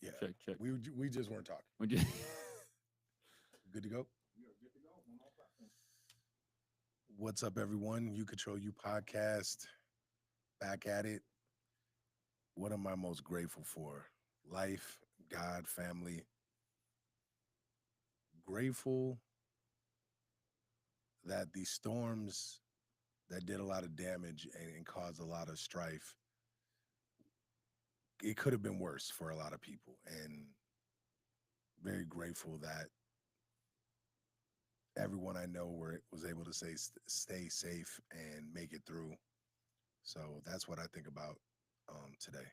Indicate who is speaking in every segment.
Speaker 1: Yeah.
Speaker 2: Check, check.
Speaker 1: We just weren't talking.
Speaker 2: Would you-
Speaker 1: Good to go? What's up, everyone? You Control You podcast. Back at it. What am I most grateful for? Life, God, family. Grateful that these storms that did a lot of damage and caused a lot of strife, it could have been worse for a lot of people. And very grateful that everyone I know was able to stay safe and make it through. So that's what I think about today.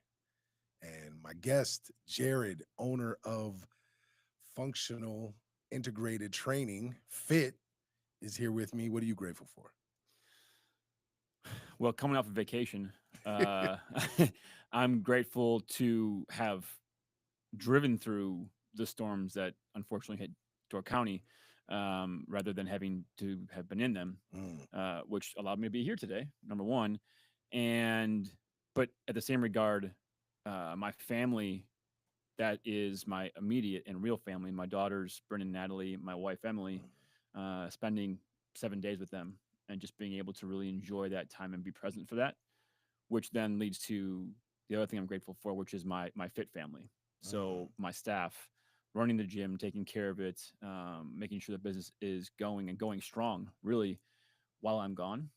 Speaker 1: And my guest, Jared, owner of Functional Integrated Training, FIT, is here with me. What are you grateful for?
Speaker 2: well, coming off of vacation, uh, I'm grateful to have driven through the storms that unfortunately hit Door County, rather than having to have been in them,
Speaker 1: Mm,
Speaker 2: which allowed me to be here today. Number one, and but at the same regard, my family, that is my immediate and real family, my daughters, Brennan and Natalie, my wife, Emily, spending 7 days with them and just being able to really enjoy that time and be present for that, which then leads to the other thing I'm grateful for, which is my fit family.
Speaker 1: mm,
Speaker 2: So my staff, running the gym, taking care of it, making sure the business is going and going strong, really, while I'm gone,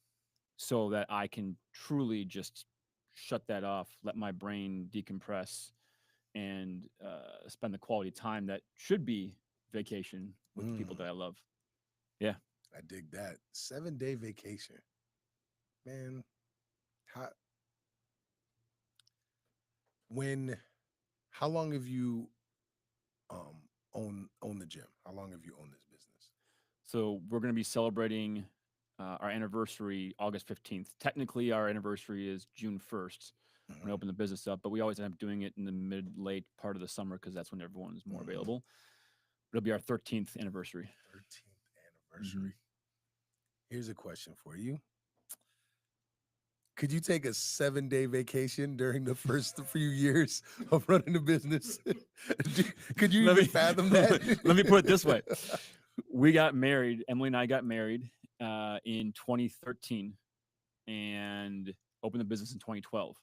Speaker 2: so that I can truly just shut that off, let my brain decompress, and spend the quality time that should be vacation with the people
Speaker 1: mm.
Speaker 2: that I love. Yeah.
Speaker 1: I dig that. 7 day vacation. Man, how when how long have you own the gym? How long have you owned this business?
Speaker 2: So we're going to be celebrating our anniversary August 15th. Technically, our anniversary is June 1st when I
Speaker 1: Hmm.
Speaker 2: open the business up, but we always end up doing it in the mid late part of the summer because that's when everyone is more
Speaker 1: Hmm.
Speaker 2: available. It'll be our 13th anniversary.
Speaker 1: 13th
Speaker 2: Hmm.
Speaker 1: anniversary. Here's a question for you. Could you take a 7 day vacation during the first few years of running a business? Could you
Speaker 2: let
Speaker 1: even
Speaker 2: me
Speaker 1: fathom
Speaker 2: let me put it this
Speaker 1: that?
Speaker 2: way: we got married. Emily and I got married in 2013 and opened the business in 2012.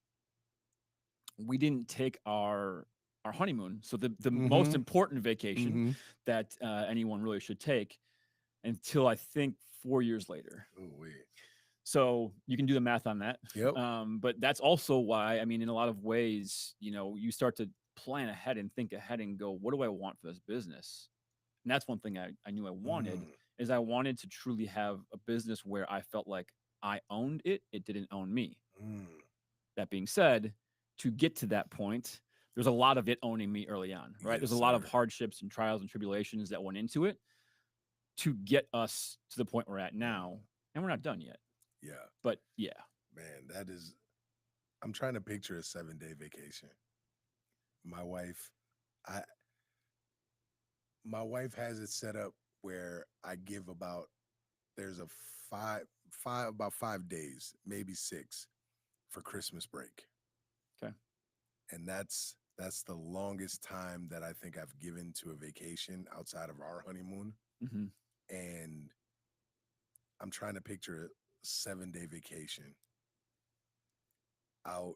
Speaker 2: We didn't take our honeymoon, so the most
Speaker 1: Hmm.
Speaker 2: important vacation
Speaker 1: Hmm.
Speaker 2: that anyone really should take, until I think 4 years later.
Speaker 1: Oh wait.
Speaker 2: So you can do the math on that.
Speaker 1: Yep.
Speaker 2: But that's also why, I mean, in a lot of ways, you start to plan ahead and think ahead and go, what do I want for this business? And that's one thing I knew I wanted,
Speaker 1: Mm,
Speaker 2: is I wanted to truly have a business where I felt like I owned it. It didn't own me.
Speaker 1: mm.
Speaker 2: That being said, to get to that point, there's a lot of it owning me early on, right?
Speaker 1: Yes,
Speaker 2: There's a lot of
Speaker 1: sir.
Speaker 2: hardships and trials and tribulations that went into it to get us to the point we're at now. And we're not done yet.
Speaker 1: Yeah,
Speaker 2: But yeah.
Speaker 1: man, that is. I'm trying to picture a 7 day vacation. My wife, I my wife has it set up where I give about there's a about 5 days, maybe six, for Christmas break,
Speaker 2: Okay.
Speaker 1: and that's the longest time that I think I've given to a vacation outside of our honeymoon.
Speaker 2: Hmm.
Speaker 1: And I'm trying to picture a 7 day vacation out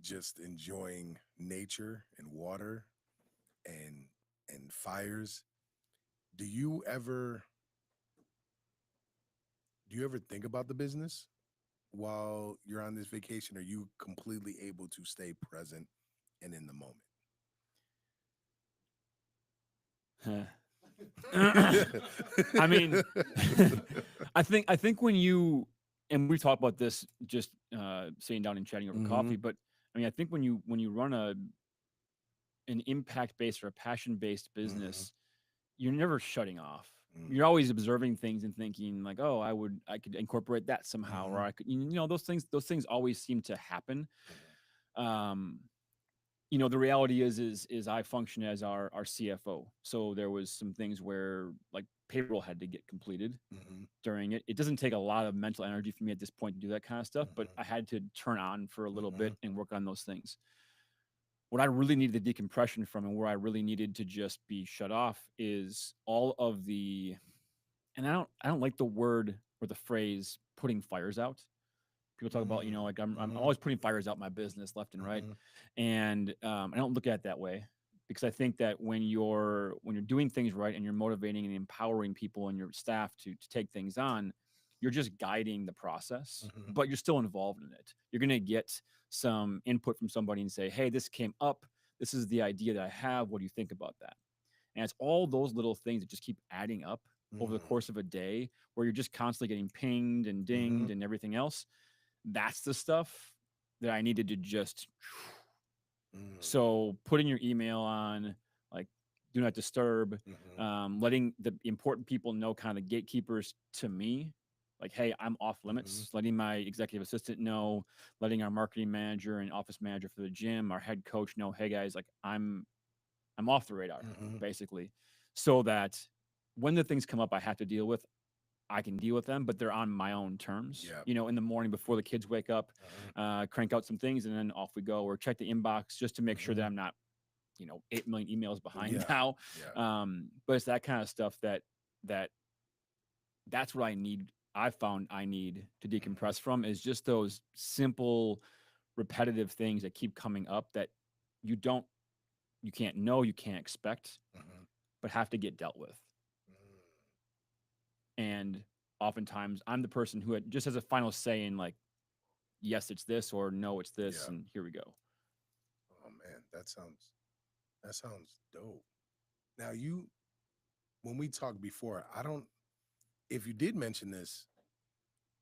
Speaker 1: just enjoying nature and water and fires. Do you ever think about the business while you're on this vacation? Are you completely able to stay present and in the moment?
Speaker 2: I mean, I think when you, and we talked about this just sitting down and chatting over
Speaker 1: Hmm.
Speaker 2: coffee, but I mean, I think when you run an impact based or a passion based
Speaker 1: Hmm.
Speaker 2: business, you're never shutting off.
Speaker 1: Mm.
Speaker 2: You're always observing things and thinking like, oh, I could incorporate that somehow, or
Speaker 1: Hmm.
Speaker 2: I could, those things always seem to happen. Um, the reality is I function as our CFO. So there was some things where like payroll had to get completed
Speaker 1: Hmm.
Speaker 2: during it. It doesn't take a lot of mental energy for me at this point to do that kind of stuff, but
Speaker 1: Hmm.
Speaker 2: I had to turn on for a little
Speaker 1: Hmm.
Speaker 2: bit and work on those things. what I really needed the decompression from and where I really needed to just be shut off is all of the, and I don't like the word or the phrase putting fires out. People talk about,
Speaker 1: Mm,
Speaker 2: like I'm
Speaker 1: mhm,
Speaker 2: always putting fires out my business left and right,
Speaker 1: mhm,
Speaker 2: and I don't look at it that way, because I think that when you're doing things right and you're motivating and empowering people and your staff to take things on, you're just guiding the process,
Speaker 1: mhm,
Speaker 2: but you're still involved in it. You're gonna get some input from somebody and say, "Hey, this came up. This is the idea that I have. What do you think about that?" And it's all those little things that just keep adding up over the
Speaker 1: mm,
Speaker 2: course of a day, where you're just constantly getting pinged and
Speaker 1: mhm,
Speaker 2: dinged and everything else. That's the stuff that I needed to just.
Speaker 1: mm,
Speaker 2: So putting your email on, like, do not disturb,
Speaker 1: mhm,
Speaker 2: letting the important people know, kind of the gatekeepers to me, like, hey, I'm off
Speaker 1: mhm,
Speaker 2: limits, letting my executive assistant know, letting our marketing manager and office manager for the gym, our head coach know, hey guys, like, I'm off the radar,
Speaker 1: mhm.
Speaker 2: basically, so that when the things come up I have to deal with, I can deal with them, but they're on my own terms.
Speaker 1: Yep.
Speaker 2: In the morning before the kids wake up,
Speaker 1: Mhm,
Speaker 2: crank out some things, and then off we go, or check the inbox just to make sure that
Speaker 1: mhm.
Speaker 2: I'm not, 8 million emails behind
Speaker 1: Yeah,
Speaker 2: now.
Speaker 1: yeah.
Speaker 2: But it's that kind of stuff that that's what I need. I found I need to
Speaker 1: Mhm,
Speaker 2: decompress from, is just those simple, repetitive things that keep coming up that you don't, you can't know, you can't expect,
Speaker 1: mhm,
Speaker 2: but have to get dealt with.
Speaker 1: mm.
Speaker 2: And oftentimes I'm the person who just has a final say in, like, yes, it's this, or no, it's this,
Speaker 1: Yeah.
Speaker 2: and here we go.
Speaker 1: Oh man, that sounds dope. Now you, when we talked before, I don't. If you did mention this,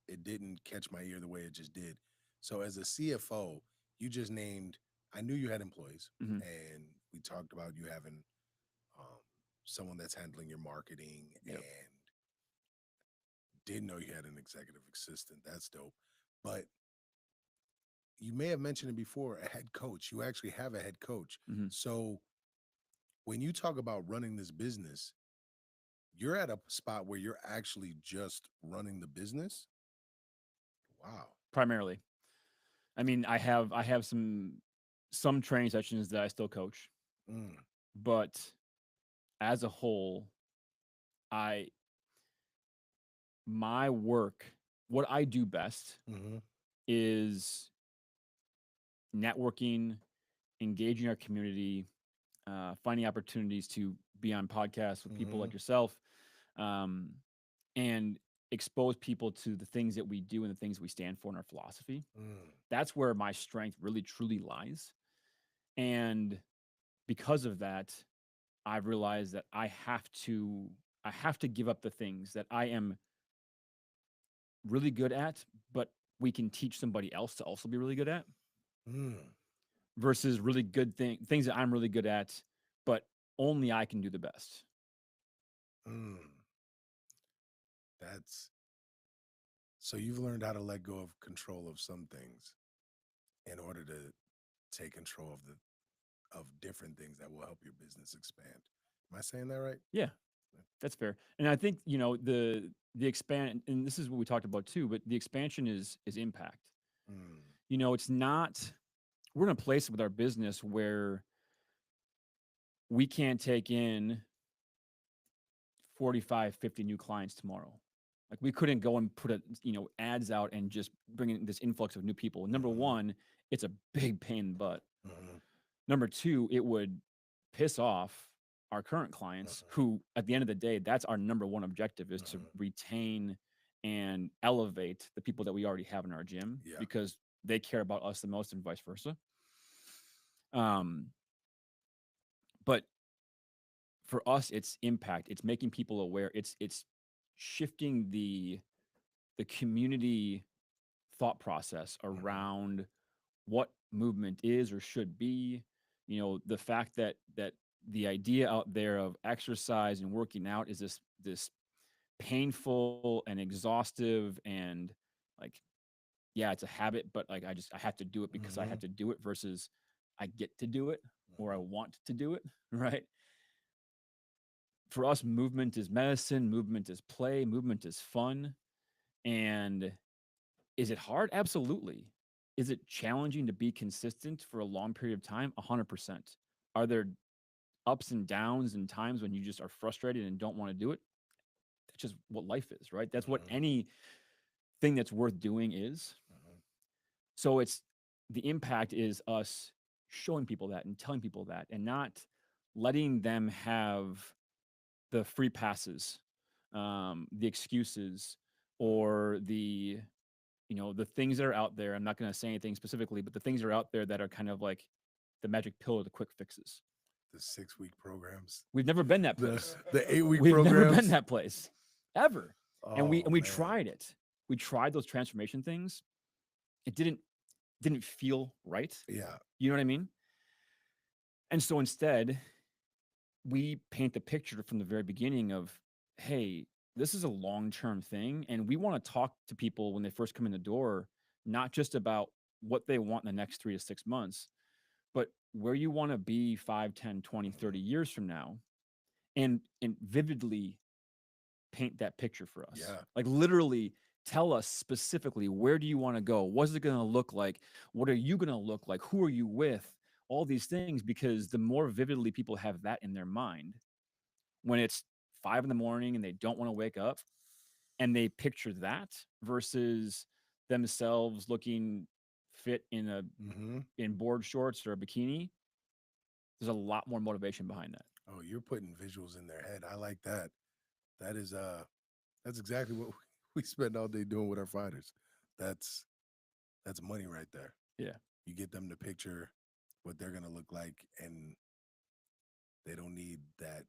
Speaker 1: it didn't catch my ear the way it just did. So as a CFO, you just named. I knew you had employees,
Speaker 2: Hmm.
Speaker 1: and we talked about you having um, someone that's handling your marketing,
Speaker 2: Yep.
Speaker 1: and didn't know you had an executive assistant. That's dope. But you may have mentioned it before, a head coach. You actually have a head coach.
Speaker 2: Hmm.
Speaker 1: So when you talk about running this business, you're at a spot where you're actually just running the business. Wow.
Speaker 2: Primarily, I mean, I have some training sessions that I still coach,
Speaker 1: Mm,
Speaker 2: but as a whole, I my work, what I do best
Speaker 1: mm-hmm,
Speaker 2: is networking, engaging our community, finding opportunities to be on podcasts with people
Speaker 1: mm-hmm,
Speaker 2: like yourself, um, and expose people to the things that we do and the things we stand for in our philosophy.
Speaker 1: mm,
Speaker 2: That's where my strength really truly lies. And because of that, I've realized that I have to give up the things that I am really good at, but we can teach somebody else to also be really good at,
Speaker 1: mm,
Speaker 2: versus really good things that I'm really good at, but only I can do the best.
Speaker 1: mm. That's so you've learned how to let go of control of some things in order to take control of different things that will help your business expand. Am I saying that right?
Speaker 2: Yeah, that's fair. And I think, the expand, and this is what we talked about too, but the expansion is impact.
Speaker 1: Mm,
Speaker 2: It's not, we're in a place with our business where we can't take in 45, 50 new clients tomorrow. Like, we couldn't go and put ads out and just bring in this influx of new people. Number
Speaker 1: mm-hmm,
Speaker 2: one, it's a big pain in the butt.
Speaker 1: mm-hmm,
Speaker 2: Number two, it would piss off our current clients,
Speaker 1: mm-hmm,
Speaker 2: who, at the end of the day, that's our number one objective, is to
Speaker 1: mm-hmm.
Speaker 2: retain and elevate the people that we already have in our gym,
Speaker 1: Yeah.
Speaker 2: because they care about us the most, and vice versa. Um, but for us, it's impact. It's making people aware. It's shifting the community thought process
Speaker 1: Mm-hmm,
Speaker 2: around what movement is or should be. The fact that the idea out there of exercise and working out is this painful and exhaustive, and, like, yeah, it's a habit, but, like, I have to do it because I
Speaker 1: mm-hmm,
Speaker 2: have to do it, versus I get to do it, or I
Speaker 1: mm-hmm,
Speaker 2: want to do it, right? For us, movement is medicine, movement is play, movement is fun. And is it hard? Absolutely. Is it challenging to be consistent for a long period of time? 100%. Are there ups and downs and times when you just are frustrated and don't want to do it? That's just what life is, right? That's what
Speaker 1: Mhm.
Speaker 2: anything that's worth doing is.
Speaker 1: Mhm.
Speaker 2: So it's the impact is us showing people that and telling people that and not letting them have the free passes, the excuses, or the things that are out there. I'm not going to say anything specifically, but the things that are out there that are kind of like the magic pill or the quick fixes.
Speaker 1: The 6 week programs,
Speaker 2: We've never been that
Speaker 1: the
Speaker 2: place.
Speaker 1: the 8 week
Speaker 2: We've never been
Speaker 1: programs.
Speaker 2: that place ever. And we
Speaker 1: Oh
Speaker 2: and we
Speaker 1: man,
Speaker 2: tried it. We tried those transformation things. It didn't feel right.
Speaker 1: yeah.
Speaker 2: You know what I mean? And so instead, we paint the picture from the very beginning of, hey, this is a long-term thing and we want to talk to people when they first come in the door, not just about what they want in the next 3 to 6 months, but where you want to be 5, 10, 20,
Speaker 1: Mhm.
Speaker 2: 30 years from now, and vividly paint that picture for us.
Speaker 1: Yeah.
Speaker 2: Like literally tell us specifically, where do you want to go? What's it going to look like? What are you going to look like? Who are you with? All these things, because the more vividly people have that in their mind when it's 5 in the morning and they don't want to wake up and they picture that versus themselves looking fit
Speaker 1: Hmm.
Speaker 2: in board shorts or a bikini, there's a lot more motivation behind that.
Speaker 1: Oh, you're putting visuals in their head. I like that. That is that's exactly what we spend all day doing with our fighters. That's that's money right there.
Speaker 2: Yeah.
Speaker 1: You get them to picture what they're gonna look like, and they don't need that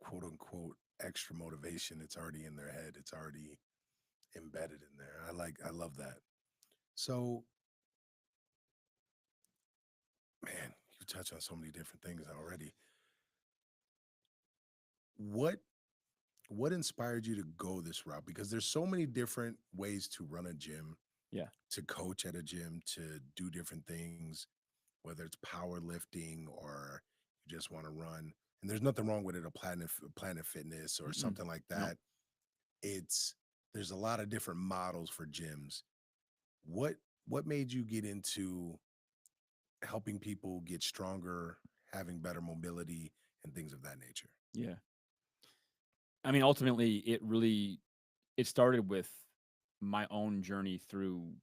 Speaker 1: quote unquote extra motivation. It's already in their head. It's already embedded in there. I love that. So, man, you touch on so many different things already. What what inspired you to go this route? Because there's so many different ways to run a gym,
Speaker 2: Yeah.
Speaker 1: to coach at a gym, to do different things, whether it's powerlifting or you just want to run. And there's nothing wrong with it, a Planet Fitness or
Speaker 2: Mm-mm.
Speaker 1: something like
Speaker 2: No.
Speaker 1: that. It's there's a lot of different models for gyms. What what made you get into helping people get stronger, having better mobility, and things of that nature?
Speaker 2: Yeah. I mean, ultimately, it started with my own journey through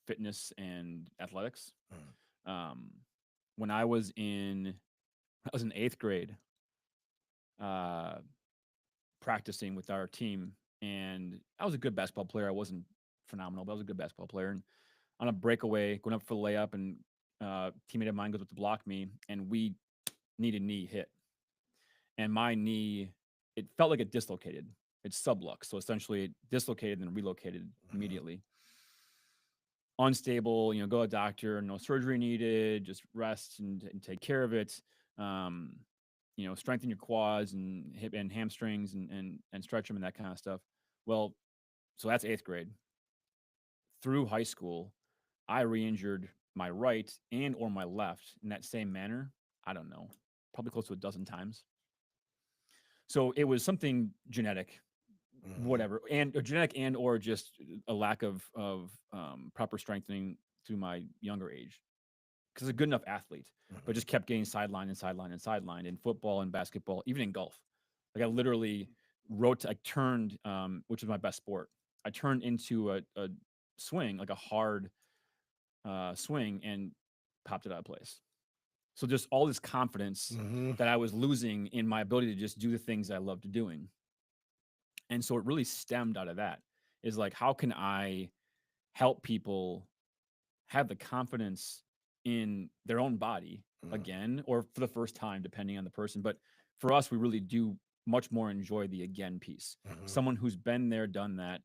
Speaker 2: fitness and athletics.
Speaker 1: Mm,
Speaker 2: Um, when I was in eighth grade, uh, practicing with our team, and I was a good basketball player. I wasn't phenomenal, but I was a good basketball player. And on a breakaway, going up for the layup, and teammate of mine goes up to block me, and we need a knee hit, and my knee, it felt like it dislocated. It's sublux, so essentially it dislocated and relocated
Speaker 1: mhm,
Speaker 2: immediately. Unstable, go to a doctor, no surgery needed, just rest and take care of it. Um, strengthen your quads and hip and hamstrings and stretch them and that kind of stuff. Well, so that's eighth grade. Through high school, I re-injured my right and or my left in that same manner. I don't know, probably close to a dozen times. So it was something genetic,
Speaker 1: mhm,
Speaker 2: whatever, and genetic and or just a lack of proper strengthening through my younger age. Because a good enough athlete, but
Speaker 1: mhm,
Speaker 2: just kept getting sidelined and sidelined and sidelined in football and basketball, even in golf. Like I literally I turned, which was my best sport. I turned into a swing, like a hard swing, and popped it out of place. So just all this confidence
Speaker 1: mhm,
Speaker 2: that I was losing in my ability to just do the things I loved doing. And so it really stemmed out of that, is like, how can I help people have the confidence in their own body
Speaker 1: mhm,
Speaker 2: again, or for the first time, depending on the person. But for us, we really do much more enjoy the again piece.
Speaker 1: mhm,
Speaker 2: Someone who's been there, done that.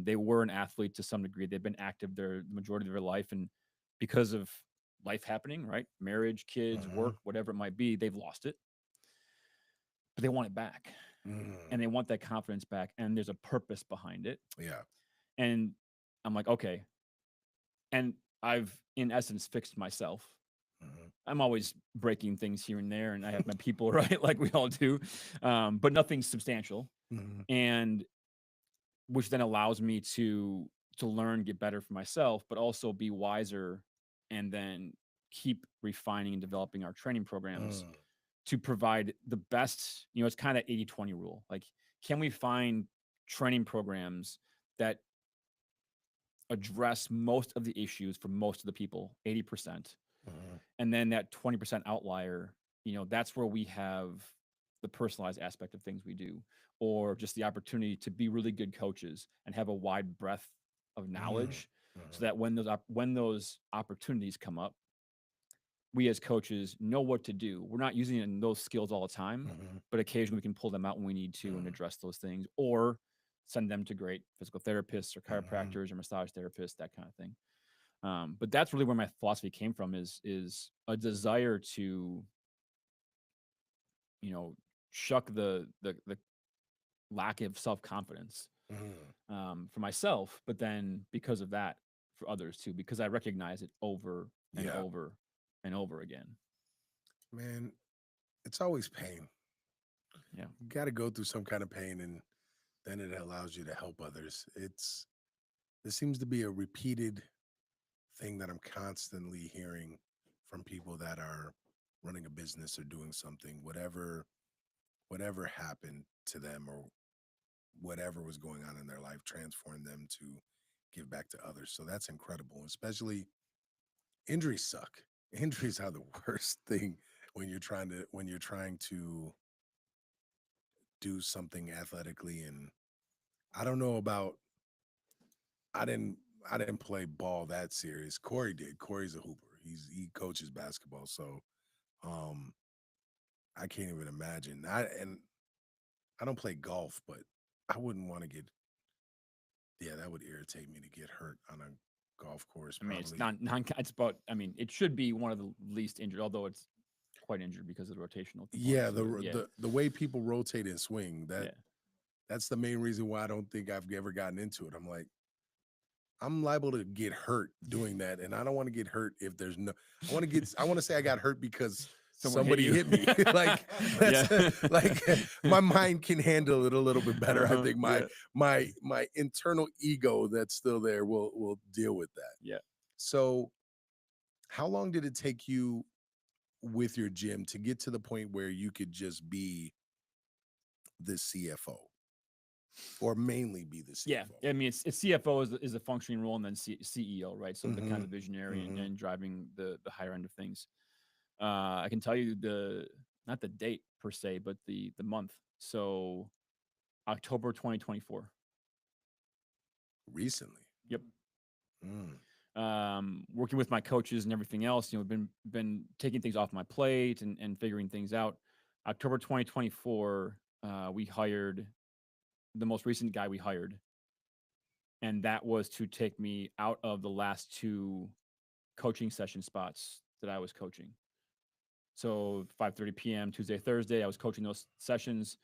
Speaker 2: They were an athlete to some degree. They've been active the majority of their life. And because of life happening, right? Marriage, kids,
Speaker 1: mhm,
Speaker 2: work, whatever it might be, they've lost it, but they want it back.
Speaker 1: mhm.
Speaker 2: And they want that confidence back. And there's a purpose behind it.
Speaker 1: Yeah.
Speaker 2: And I'm like, okay. And I've, in essence, fixed myself.
Speaker 1: Mhm,
Speaker 2: I'm always breaking things here and there, and I have my people, right? Like we all do, but nothing substantial.
Speaker 1: mhm,
Speaker 2: And which then allows me to to learn, get better for myself, but also be wiser and then keep refining and developing our training programs
Speaker 1: Mm,
Speaker 2: to provide the best, it's kind of 80-20 rule. Like, can we find training programs that address most of the issues for most of the people, 80%,
Speaker 1: mhm,
Speaker 2: and then that 20% outlier, that's where we have the personalized aspect of things we do, or just the opportunity to be really good coaches and have a wide breadth of
Speaker 1: mm,
Speaker 2: knowledge, so
Speaker 1: mhm,
Speaker 2: that when those opportunities come up, we as coaches know what to do. We're not using those skills all the time,
Speaker 1: mhm,
Speaker 2: but occasionally we can pull them out when we need to and
Speaker 1: mhm,
Speaker 2: address those things, or send them to great physical therapists or
Speaker 1: mhm.
Speaker 2: chiropractors or massage therapists, that kind of thing. But that's really where my philosophy came from, is a desire to, you know, shuck the lack of self confidence,
Speaker 1: Mhm.
Speaker 2: for myself, but then because of that, for others too, because I recognize it over and
Speaker 1: Yeah,
Speaker 2: over and over again.
Speaker 1: man, it's always pain.
Speaker 2: Yeah.
Speaker 1: You got to go through some kind of pain, and then it allows you to help others. There seems to be a repeated thing that I'm constantly hearing from people that are running a business or doing something, whatever happened to them or whatever was going on in their life transformed them to give back to others. So that's incredible. Especially injuries suck. Injuries are the worst thing when you're trying to do something athletically. And I don't know about I didn't I didn't play ball that serious. Corey did. Corey's a hooper. He coaches basketball. So um I can't even imagine. I don't play golf, but I wouldn't want to get yeah, that would irritate me to get hurt on a golf course
Speaker 2: I mean, it's
Speaker 1: probably.
Speaker 2: not non. It's about. I mean, it should be one of the least injured, although it's quite injured because of the rotational
Speaker 1: Yeah,
Speaker 2: component to it. Yeah,
Speaker 1: the way people rotate and swing,
Speaker 2: yeah.
Speaker 1: that's the main reason why I don't think I've ever gotten into it. I'm like, I'm liable to get hurt doing that, and I don't want to get hurt if there's no. I want to say I got hurt because
Speaker 2: Someone hit
Speaker 1: somebody
Speaker 2: you.
Speaker 1: hit me. Like
Speaker 2: Yeah.
Speaker 1: that's like my mind can handle it a little bit better. I think
Speaker 2: Yeah.
Speaker 1: my internal ego that's still there will deal with that.
Speaker 2: Yeah.
Speaker 1: So, how long did it take you with your gym to get to the point where you could just be the CFO or mainly be the
Speaker 2: Yeah.
Speaker 1: CFO?
Speaker 2: I mean, it's CFO is a functioning role, and then CEO, right? So the kind
Speaker 1: Mm-hmm.
Speaker 2: of visionary, and,
Speaker 1: Mm-hmm.
Speaker 2: and driving the higher end of things. I can tell you the not the date per se, but the month. So October 2024.
Speaker 1: Recently.
Speaker 2: Yep.
Speaker 1: Mm.
Speaker 2: Working with my coaches and everything else, been taking things off my plate, and figuring things out. October 2024, we hired the most recent guy we hired, and that was to take me out of the last two coaching session spots that I was coaching. So 5:30 p.m. Tuesday, Thursday, I was coaching those sessions.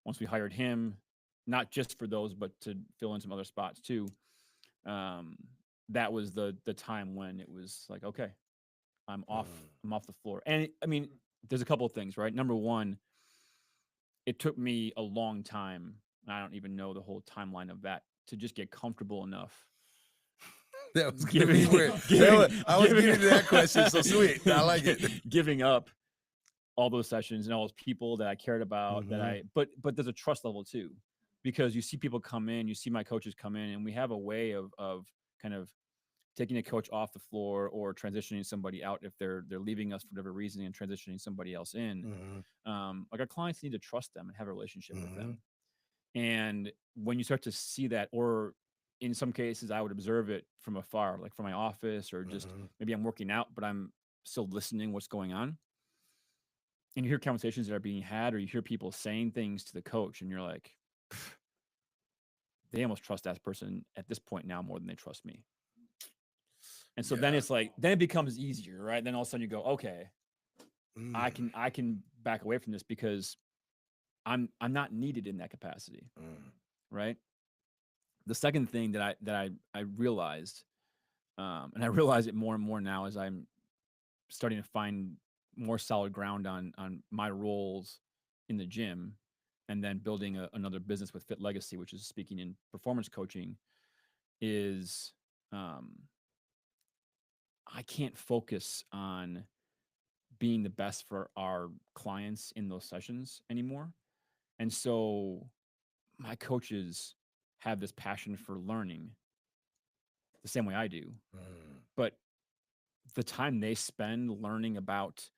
Speaker 2: Once we hired him, not just for those, but to fill in some other spots too. Um, that was the time when it was like, okay, I'm off.
Speaker 1: Mm.
Speaker 2: I'm off the floor. And I mean, there's a couple of things, right? Number one, it took me a long time. I don't even know the whole timeline of that, to just get comfortable enough
Speaker 1: That was gonna
Speaker 2: giving
Speaker 1: be weird.
Speaker 2: giving
Speaker 1: I was
Speaker 2: giving
Speaker 1: getting to that question. So sweet. I like it.
Speaker 2: giving up all those sessions and all those people that I cared about, that
Speaker 1: Mm-hmm.
Speaker 2: but there's a trust level too, because you see people come in, you see my coaches come in, and we have a way of kind of taking a coach off the floor, or transitioning somebody out if they're leaving us for whatever reason, and transitioning somebody else in.
Speaker 1: Mm-hmm.
Speaker 2: Like, our clients need to trust them and have a relationship with
Speaker 1: Mm-hmm.
Speaker 2: them. And when you start to see that, or in some cases, I would observe it from afar, like from my office, or just
Speaker 1: Mm-hmm.
Speaker 2: maybe I'm working out, but I'm still listening what's going on. And you hear conversations that are being had, or you hear people saying things to the coach, and you're like, they almost trust that person at this point now more than they trust me. And so then
Speaker 1: Yeah.
Speaker 2: it's like, then it becomes easier, right? Then all of a sudden you go, okay, I
Speaker 1: Mm.
Speaker 2: can I can back away from this, because I'm not needed in that capacity,
Speaker 1: Mm.
Speaker 2: right? The second thing that I realized, and I realize it more and more now, as I'm starting to find more solid ground on my roles in the gym, and then building another business with Fit Legacy, which is speaking in performance coaching. is um, I can't focus on being the best for our clients in those sessions anymore. And so my coaches have this passion for learning the same way I do.
Speaker 1: Mm,
Speaker 2: But the time they spend learning about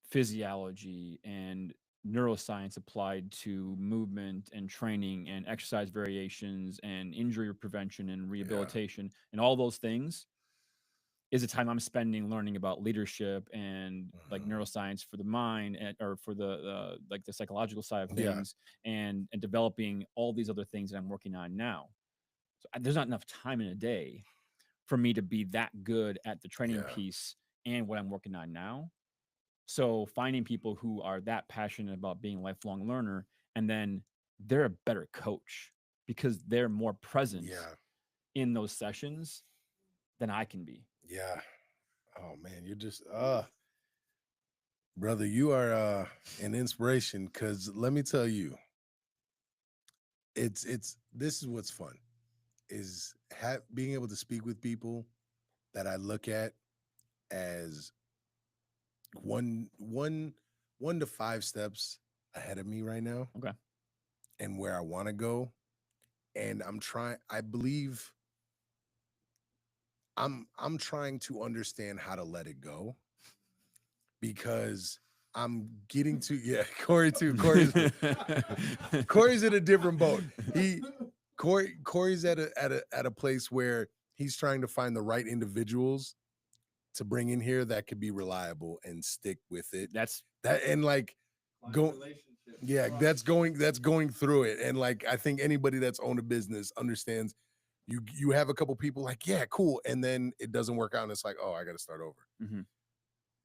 Speaker 2: physiology and neuroscience applied to movement and training and exercise variations and injury prevention and
Speaker 1: yeah.
Speaker 2: rehabilitation and all those things is the time I'm spending learning about leadership and like
Speaker 1: Mhm.
Speaker 2: neuroscience for the mind and or for the like the psychological side of
Speaker 1: Yeah.
Speaker 2: things and developing all these other things that I'm working on now. So there's not enough time in a day for me to be that good at the training
Speaker 1: Yeah.
Speaker 2: piece and what I'm working on now. So finding people who are that passionate about being a lifelong learner and then they're a better coach because they're more present
Speaker 1: Yeah.
Speaker 2: in those sessions than I can be.
Speaker 1: Yeah. Oh man, you're just brother, you are an inspiration cuz let me tell you, it's this is what's fun is being able to speak with people that I look at as one one 1 to 5 steps ahead of me right now
Speaker 2: Okay.
Speaker 1: and where I want to go, and I believe I'm trying to understand how to let it go because I'm getting to yeah, Corey too. Corey's in a different boat. Corey's at a place where he's trying to find the right individuals to bring in here that could be reliable and stick with it.
Speaker 2: That's
Speaker 1: That and like go yeah, that's going through it. And like I think anybody that's owned a business understands you have a couple people like, yeah, cool. And then it doesn't work out and it's like, oh, I gotta start over.
Speaker 2: mhm,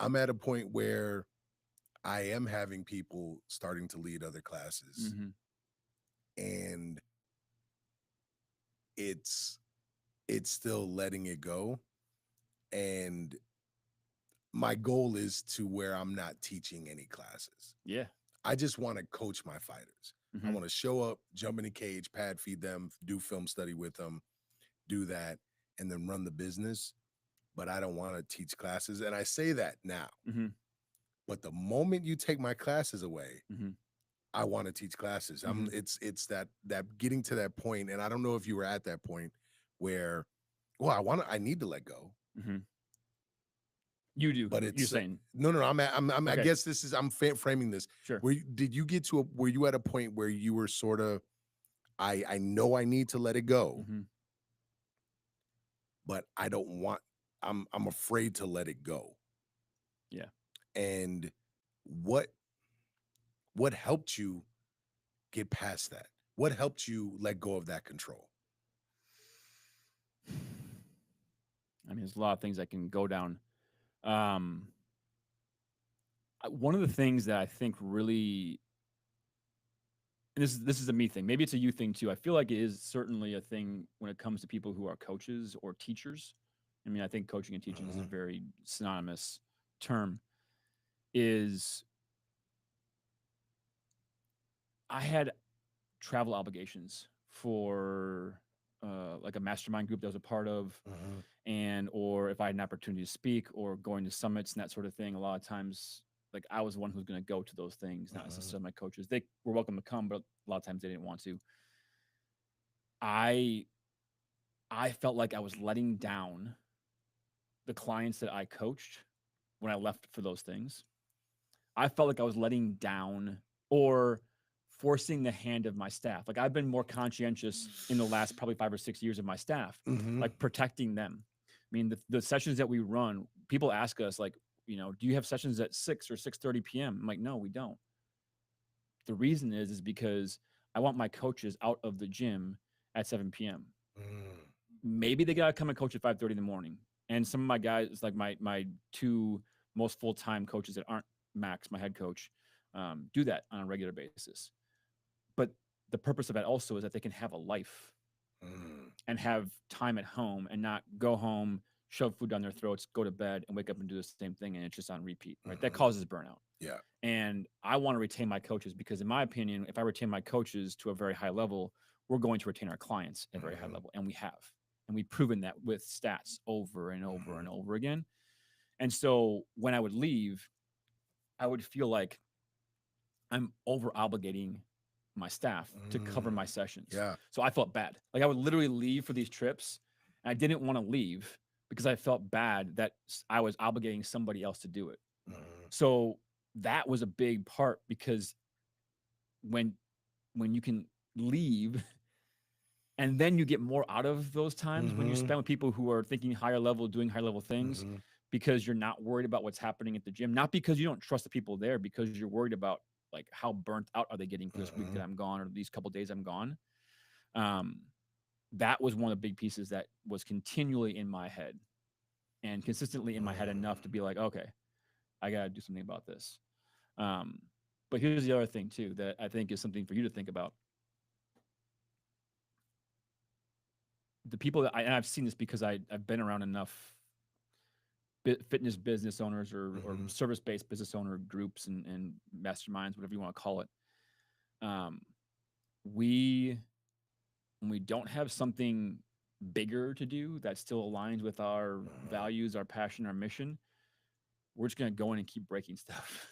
Speaker 1: I'm at a point where I am having people starting to lead other classes
Speaker 2: mhm.
Speaker 1: and it's it's still letting it go. And my goal is to where I'm not teaching any classes.
Speaker 2: Yeah.
Speaker 1: I just want to coach my fighters. I
Speaker 2: Mhm,
Speaker 1: want to show up, jump in a cage, pad feed them, do film study with them, do that, and then run the business. But I don't want to teach classes. And I say that now.
Speaker 2: mhm,
Speaker 1: But the moment you take my classes away,
Speaker 2: mhm,
Speaker 1: I want to teach classes. I'm
Speaker 2: mhm,
Speaker 1: it's that getting to that point, and I don't know if you were at that point where, well, I need to let go,
Speaker 2: mhm. You do.
Speaker 1: but
Speaker 2: You're
Speaker 1: it's
Speaker 2: saying.
Speaker 1: no, no, no. I
Speaker 2: Okay.
Speaker 1: guess this is I'm framing this.
Speaker 2: Sure.
Speaker 1: Did you get to were you at a point where you were sort of I know I need to let it go,
Speaker 2: Mhm.
Speaker 1: but I don't want I'm afraid to let it go.
Speaker 2: Yeah.
Speaker 1: And what what helped you get past that? What helped you let go of that control?
Speaker 2: I mean, there's a lot of things that can go down. Um, one of the things that I think really, and this is a me thing. Maybe it's a you thing too. I feel like it is certainly a thing when it comes to people who are coaches or teachers. I mean, I think coaching and teaching is a
Speaker 1: Mhm,
Speaker 2: very synonymous term. Is I had travel obligations for like a mastermind group that I was a part of,
Speaker 1: mhm,
Speaker 2: and or if I had an opportunity to speak or going to summits and that sort of thing. A lot of times, like I was the one who was going to go to those things, not
Speaker 1: mhm,
Speaker 2: necessarily my coaches. They were welcome to come, but a lot of times they didn't want to. I I felt like I was letting down the clients that I coached when I left for those things. I felt like I was letting down or forcing the hand of my staff. Like I've been more conscientious in the last probably 5 or 6 years of my staff,
Speaker 1: mhm,
Speaker 2: like protecting them. I mean, the sessions that we run, people ask us like, do you have sessions at 6 or 6:30 p.m.? I'm like, no, we don't. The reason is because I want my coaches out of the gym at 7 p.m.
Speaker 1: mm,
Speaker 2: Maybe they gotta come and coach at 5:30 in the morning. And some of my guys, like my two most full time coaches that aren't Max, my head coach, do that on a regular basis. But the purpose of that also is that they can have a life
Speaker 1: mm,
Speaker 2: and have time at home and not go home, shove food down their throats, go to bed, and wake up and do the same thing, and it's just on repeat, right? That
Speaker 1: mhm.
Speaker 2: causes burnout.
Speaker 1: Yeah.
Speaker 2: And I want to retain my coaches because, in my opinion, if I retain my coaches to a very high level, we're going to retain our clients at a very high level. And we have. And we've proven that with stats over and over and over again. And so when I would leave, I would feel like I'm over obligating my staff to cover my sessions.
Speaker 1: Yeah.
Speaker 2: So I felt bad. Like I would literally leave for these trips. And I didn't want to leave because I felt bad that I was obligating somebody else to do it. So that was a big part, because when you can leave and then you get more out of those times when you spend with people who are thinking higher level, doing higher level things, because you're not worried about what's happening at the gym, not because you don't trust the people there, because you're worried about like how burnt out are they getting for this week that I'm gone, or these couple days I'm gone. That was one of the big pieces that was continually in my head and consistently in my head enough to be like, okay, I got to do something about this. But here's the other thing too, that I think is something for you to think about. The people that and I've seen this because I've been around enough fitness business owners or service-based business owner groups and masterminds, whatever you want to call it. When we don't have something bigger to do that still aligns with our values, our passion, our mission, we're just going to go in and keep breaking stuff.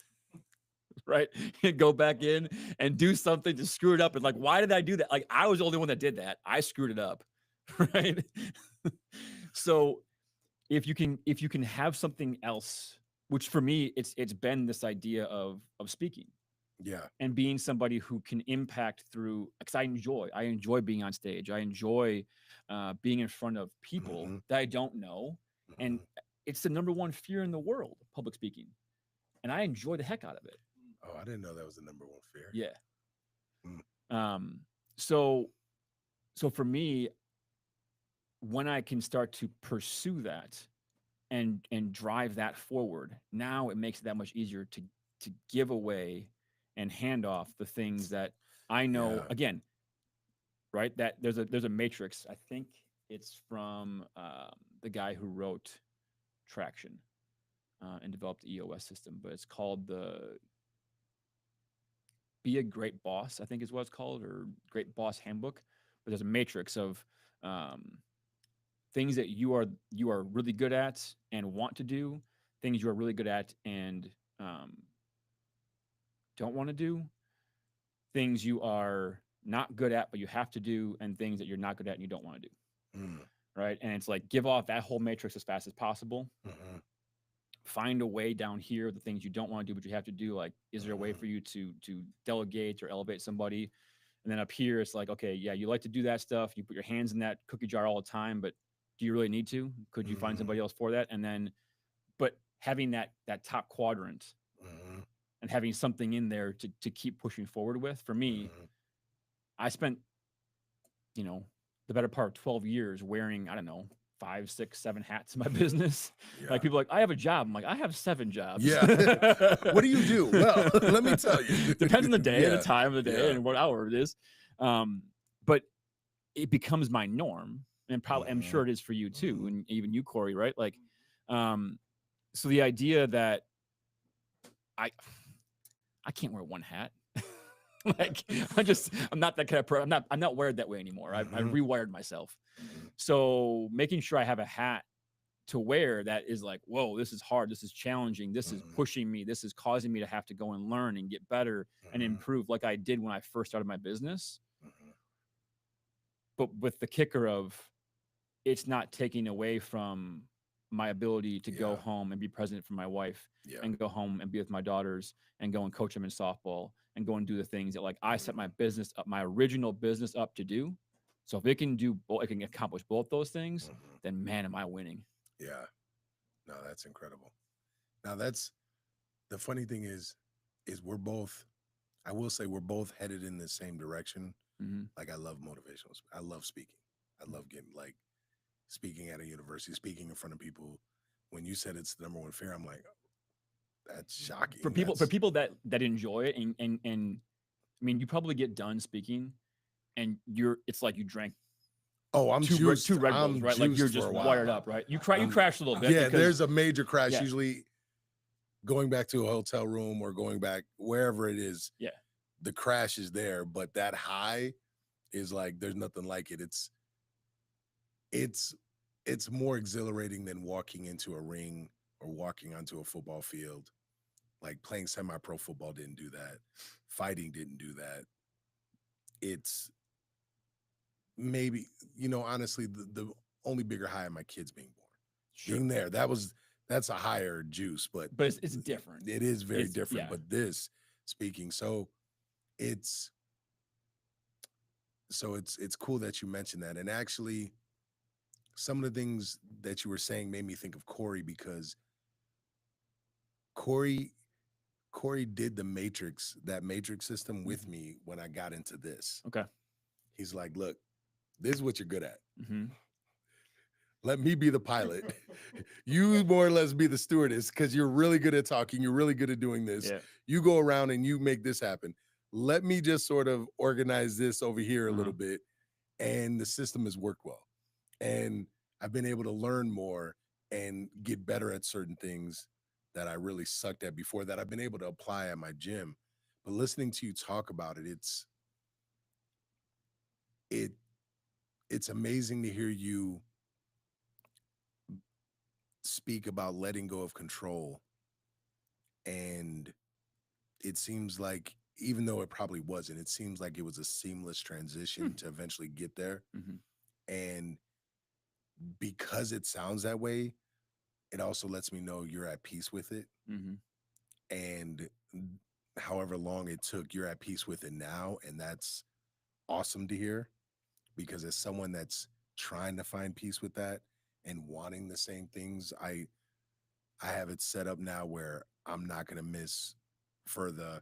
Speaker 2: Right? Go back in and do something to screw it up. And like, why did I do that? Like, I was the only one that did that. I screwed it up. Right? So if you can have something else, which for me, it's been this idea of speaking.
Speaker 1: Yeah.
Speaker 2: And being somebody who can impact through, because I enjoy being on stage. I enjoy being in front of people that I don't know. And it's the number one fear in the world, public speaking. And I enjoy the heck out of it.
Speaker 1: Oh, I didn't know that was the number one fear.
Speaker 2: Yeah. So for me, when I can start to pursue that and drive that forward, now it makes it that much easier to give away and hand off the things that I know, again, right? That there's a matrix. I think it's from the guy who wrote Traction and developed the EOS system, but it's called the Be a Great Boss, I think is what it's called, or Great Boss Handbook. But there's a matrix of things that you are really good at and want to do, things you are really good at and don't want to do, things you are not good at but you have to do, and things that you're not good at and you don't want to do. Right? And it's like, give off that whole matrix as fast as possible. Find a way down here, the things you don't want to do but you have to do. Like, is there a way for you to delegate or elevate somebody? And then up here, it's like, okay, yeah, you like to do that stuff. You put your hands in that cookie jar all the time, but do you really need to? Could you find somebody else for that? And then, but having that top quadrant and having something in there to keep pushing forward with. For me, I spent, the better part of 12 years wearing, I don't know, 5, 6, 7 hats in my business. Like, people are like, I have a job. I'm like, I have 7 jobs.
Speaker 1: Yeah. What do you do? Well, let me tell you.
Speaker 2: Depends on the day, the time of the day, and what hour it is. But it becomes my norm, and probably I'm sure it is for you too, and even you, Corey, right? Like, so the idea that I can't wear one hat. Like, I'm not that kind of person. I'm not wired that way anymore. I've rewired myself. So making sure I have a hat to wear that is like, whoa, this is hard. This is challenging. This is pushing me. This is causing me to have to go and learn and get better and improve, like I did when I first started my business. But with the kicker of, it's not taking away from my ability to go home and be present for my wife and go home and be with my daughters and go and coach them in softball and go and do the things that, like, I set my business up, my original business up to do. So if it can do both, it can accomplish both those things, then man, am I winning.
Speaker 1: Yeah. No, that's incredible. Now, that's the funny thing is we're both, I will say we're both headed in the same direction. Like, I love motivational. I love speaking. I love getting, like, speaking at a university, speaking in front of people. When you said it's the number one fear, I'm like, that's shocking.
Speaker 2: For people that enjoy it, and I mean, you probably get done speaking and it's like you drank
Speaker 1: I'm
Speaker 2: two Red Bulls, right? Like, you're just wired up, right? You crash a little bit.
Speaker 1: Yeah, there's a major crash, usually going back to a hotel room or going back wherever it is.
Speaker 2: Yeah.
Speaker 1: The crash is there, but that high is like there's nothing like it. It's it's more exhilarating than walking into a ring or walking onto a football field. Like playing semi-pro football didn't do that. Fighting didn't do that. It's maybe, honestly, the only bigger high of my kids being born.
Speaker 2: Sure.
Speaker 1: Being there, that's a higher juice, but
Speaker 2: But it's different.
Speaker 1: it is very
Speaker 2: It's
Speaker 1: different.
Speaker 2: yeah.
Speaker 1: But this speaking, it's it's cool that you mentioned that. And actually, some of the things that you were saying made me think of Corey because Corey Corey did that matrix system with me when I got into this.
Speaker 2: Okay.
Speaker 1: He's like, look, this is what you're good at.
Speaker 2: Mm-hmm.
Speaker 1: Let me be the pilot. You more or less be the stewardess because you're really good at talking. You're really good at doing this.
Speaker 2: Yeah.
Speaker 1: You go around and you make this happen. Let me just sort of organize this over here a
Speaker 2: Uh-huh.
Speaker 1: little bit. And the system has worked well. And I've been able to learn more and get better at certain things that I really sucked at before that I've been able to apply at my gym. But listening to you talk about it, it it's amazing to hear you speak about letting go of control. And it seems like, even though it probably wasn't, it seems like it was a seamless transition to eventually get there.
Speaker 2: Mm-hmm.
Speaker 1: And because it sounds that way, it also lets me know you're at peace with it.
Speaker 2: Mm-hmm.
Speaker 1: And however long it took, you're at peace with it now. And that's awesome to hear because as someone that's trying to find peace with that and wanting the same things, I have it set up now where I'm not going to miss for the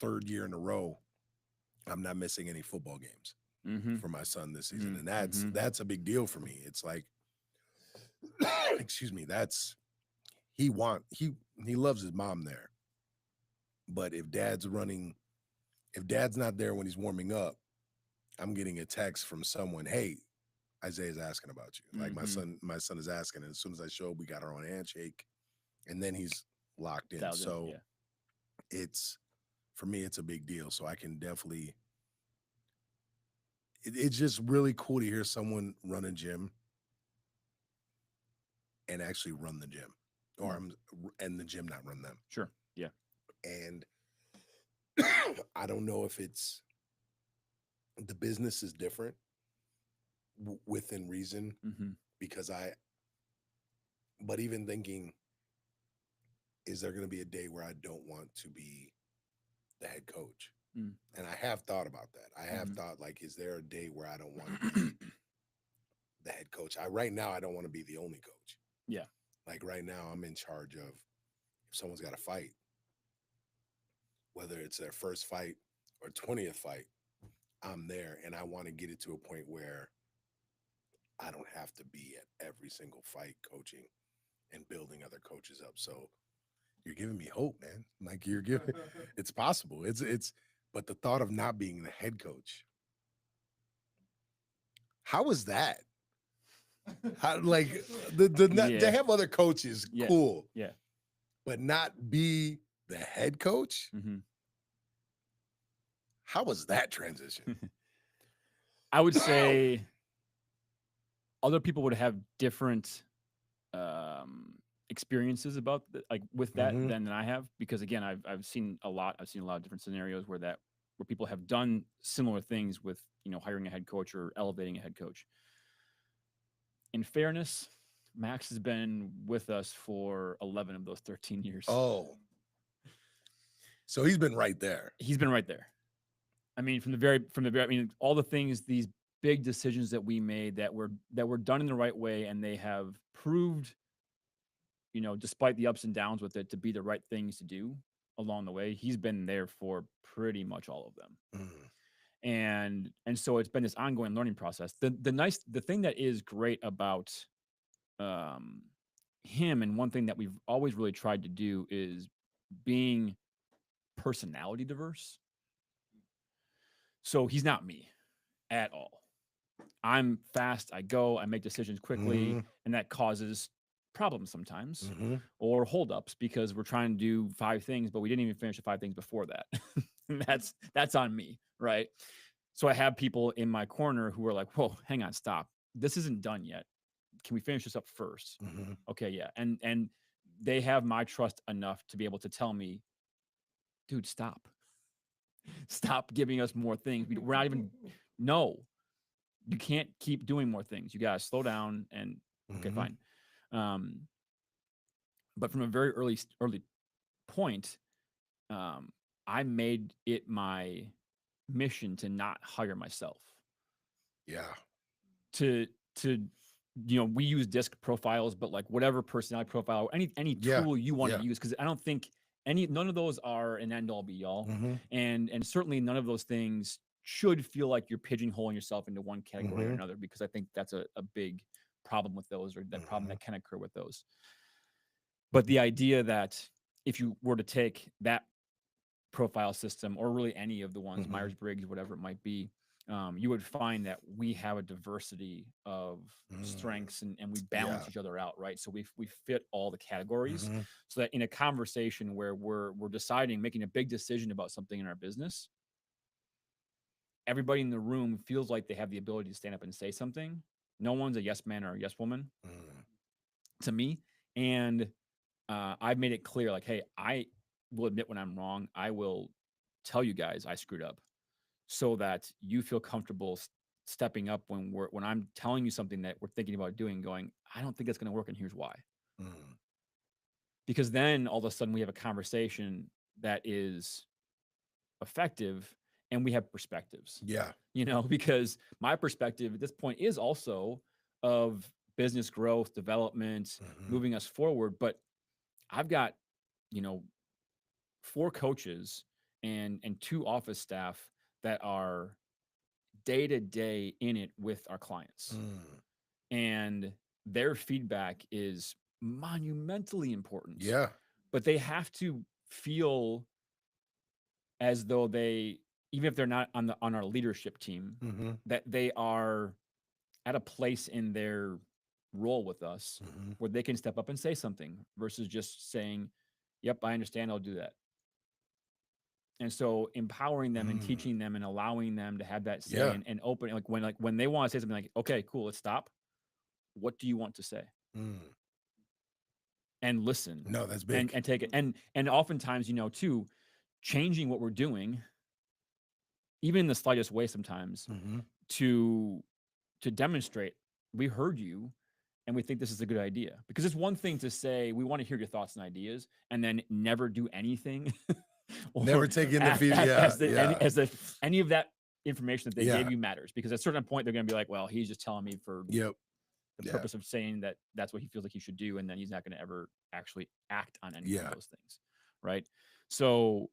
Speaker 1: third year in a row. I'm not missing any football games
Speaker 2: Mm-hmm.
Speaker 1: for my son this season. And
Speaker 2: Mm-hmm.
Speaker 1: that's a big deal for me. It's like, excuse me, that's he loves his mom there. But if dad's not there when he's warming up, I'm getting a text from someone, hey, Isaiah's asking about you. Like my son is asking. And as soon as I show up, we got our own handshake. And then he's locked in. So
Speaker 2: Yeah.
Speaker 1: it's for me, it's a big deal. So I can definitely it's just really cool to hear someone run a gym and actually run the gym. Or and the gym not run them.
Speaker 2: Sure. Yeah.
Speaker 1: And I don't know if it's the business is different within reason
Speaker 2: Mm-hmm.
Speaker 1: because but even thinking, is there going to be a day where I don't want to be the head coach?
Speaker 2: Mm.
Speaker 1: And I have thought about that. I have thought, like, is there a day where I don't want to be the head coach? Right now, I don't want to be the only coach.
Speaker 2: Yeah.
Speaker 1: Like right now, I'm in charge of if someone's got a fight, whether it's their first fight or 20th fight, I'm there. And I want to get it to a point where I don't have to be at every single fight coaching and building other coaches up. So you're giving me hope, man. Like you're giving, it's possible. But the thought of not being the head coach, how is that? How, like to have other coaches, cool.
Speaker 2: Yeah.
Speaker 1: But not be the head coach?
Speaker 2: Mm-hmm.
Speaker 1: How was that transition?
Speaker 2: I would say other people would have different experiences about with that than I have because again I've seen a lot of different scenarios where people have done similar things with hiring a head coach or elevating a head coach. In fairness, Max has been with us for 11 of those 13 years.
Speaker 1: Oh, so he's been right there.
Speaker 2: He's been right there. I mean, from the very, I mean, all the things, these big decisions that we made that were done in the right way, and they have proved, despite the ups and downs with it, to be the right things to do along the way. He's been there for pretty much all of them. And so it's been this ongoing learning process. The thing that is great about him, and one thing that we've always really tried to do is being personality diverse. So he's not me at all. I'm fast, I go, I make decisions quickly, and that causes problems sometimes or holdups because we're trying to do 5 things, but we didn't even finish the 5 things before that. And that's on me, right? So I have people in my corner who are like, whoa, hang on, stop. This isn't done yet. Can we finish this up first?
Speaker 1: Mm-hmm.
Speaker 2: Okay, yeah. And they have my trust enough to be able to tell me, dude, stop. Stop giving us more things. We're not even, no, you can't keep doing more things. You gotta slow down and okay,
Speaker 1: Mm-hmm.
Speaker 2: fine. Um, but from a very early point, um, I made it my mission to not hire myself.
Speaker 1: Yeah.
Speaker 2: To we use disc profiles, but like whatever personality profile, any
Speaker 1: Yeah.
Speaker 2: tool you want to
Speaker 1: Yeah.
Speaker 2: use, because I don't think none of those are an end all be all,
Speaker 1: Mm-hmm.
Speaker 2: and certainly none of those things should feel like you're pigeonholing yourself into one category or
Speaker 1: Mm-hmm.
Speaker 2: another, because I think that's a big problem with those, or that problem
Speaker 1: Mm-hmm.
Speaker 2: that can occur with those. But the idea that if you were to take that profile system, or really any of the ones,
Speaker 1: Mm-hmm.
Speaker 2: Myers-Briggs, whatever it might be, you would find that we have a diversity of
Speaker 1: Mm.
Speaker 2: strengths, and we
Speaker 1: Yeah.
Speaker 2: balance each other out, right? So we fit all the categories,
Speaker 1: Mm-hmm.
Speaker 2: so that in a conversation where we're deciding, making a big decision about something in our business, everybody in the room feels like they have the ability to stand up and say something. No one's a yes man or a yes woman
Speaker 1: Mm.
Speaker 2: to me. And I've made it clear, like, hey, I will admit when I'm wrong. I will tell you guys I screwed up, so that you feel comfortable stepping up when I'm telling you something that we're thinking about doing, going, I don't think that's going to work, and here's why.
Speaker 1: Mm.
Speaker 2: Because then all of a sudden we have a conversation that is effective, and we have perspectives.
Speaker 1: Yeah.
Speaker 2: Because my perspective at this point is also of business growth, development,
Speaker 1: Mm-hmm.
Speaker 2: moving us forward. But I've got, you know, 4 coaches and 2 office staff that are day to day in it with our clients,
Speaker 1: Mm.
Speaker 2: and their feedback is monumentally important.
Speaker 1: Yeah.
Speaker 2: But they have to feel as though they, even if they're not on our leadership team,
Speaker 1: Mm-hmm.
Speaker 2: that they are at a place in their role with us
Speaker 1: Mm-hmm.
Speaker 2: where they can step up and say something, versus just saying, yep, I understand, I'll do that. And so empowering them and
Speaker 1: Mm.
Speaker 2: teaching them and allowing them to have that say,
Speaker 1: Yeah.
Speaker 2: and open, like when they want to say something, like, okay, cool, let's stop. What do you want to say?
Speaker 1: Mm.
Speaker 2: And listen,
Speaker 1: No, that's
Speaker 2: and
Speaker 1: big.
Speaker 2: take it. And oftentimes, too, changing what we're doing, even in the slightest way sometimes,
Speaker 1: Mm-hmm.
Speaker 2: to demonstrate we heard you and we think this is a good idea. Because it's one thing to say we want to hear your thoughts and ideas, and then never do anything
Speaker 1: Never
Speaker 2: or
Speaker 1: take in the
Speaker 2: act,
Speaker 1: feed.
Speaker 2: act
Speaker 1: Yeah.
Speaker 2: as the,
Speaker 1: Yeah.
Speaker 2: as if any of that information that they
Speaker 1: Yeah.
Speaker 2: gave you matters. Because at a certain point they're going to be like, well, he's just telling me for
Speaker 1: Yep.
Speaker 2: the
Speaker 1: Yeah.
Speaker 2: purpose of saying that that's what he feels like he should do, and then he's not going to ever actually act on any of
Speaker 1: Yeah.
Speaker 2: those things, right? So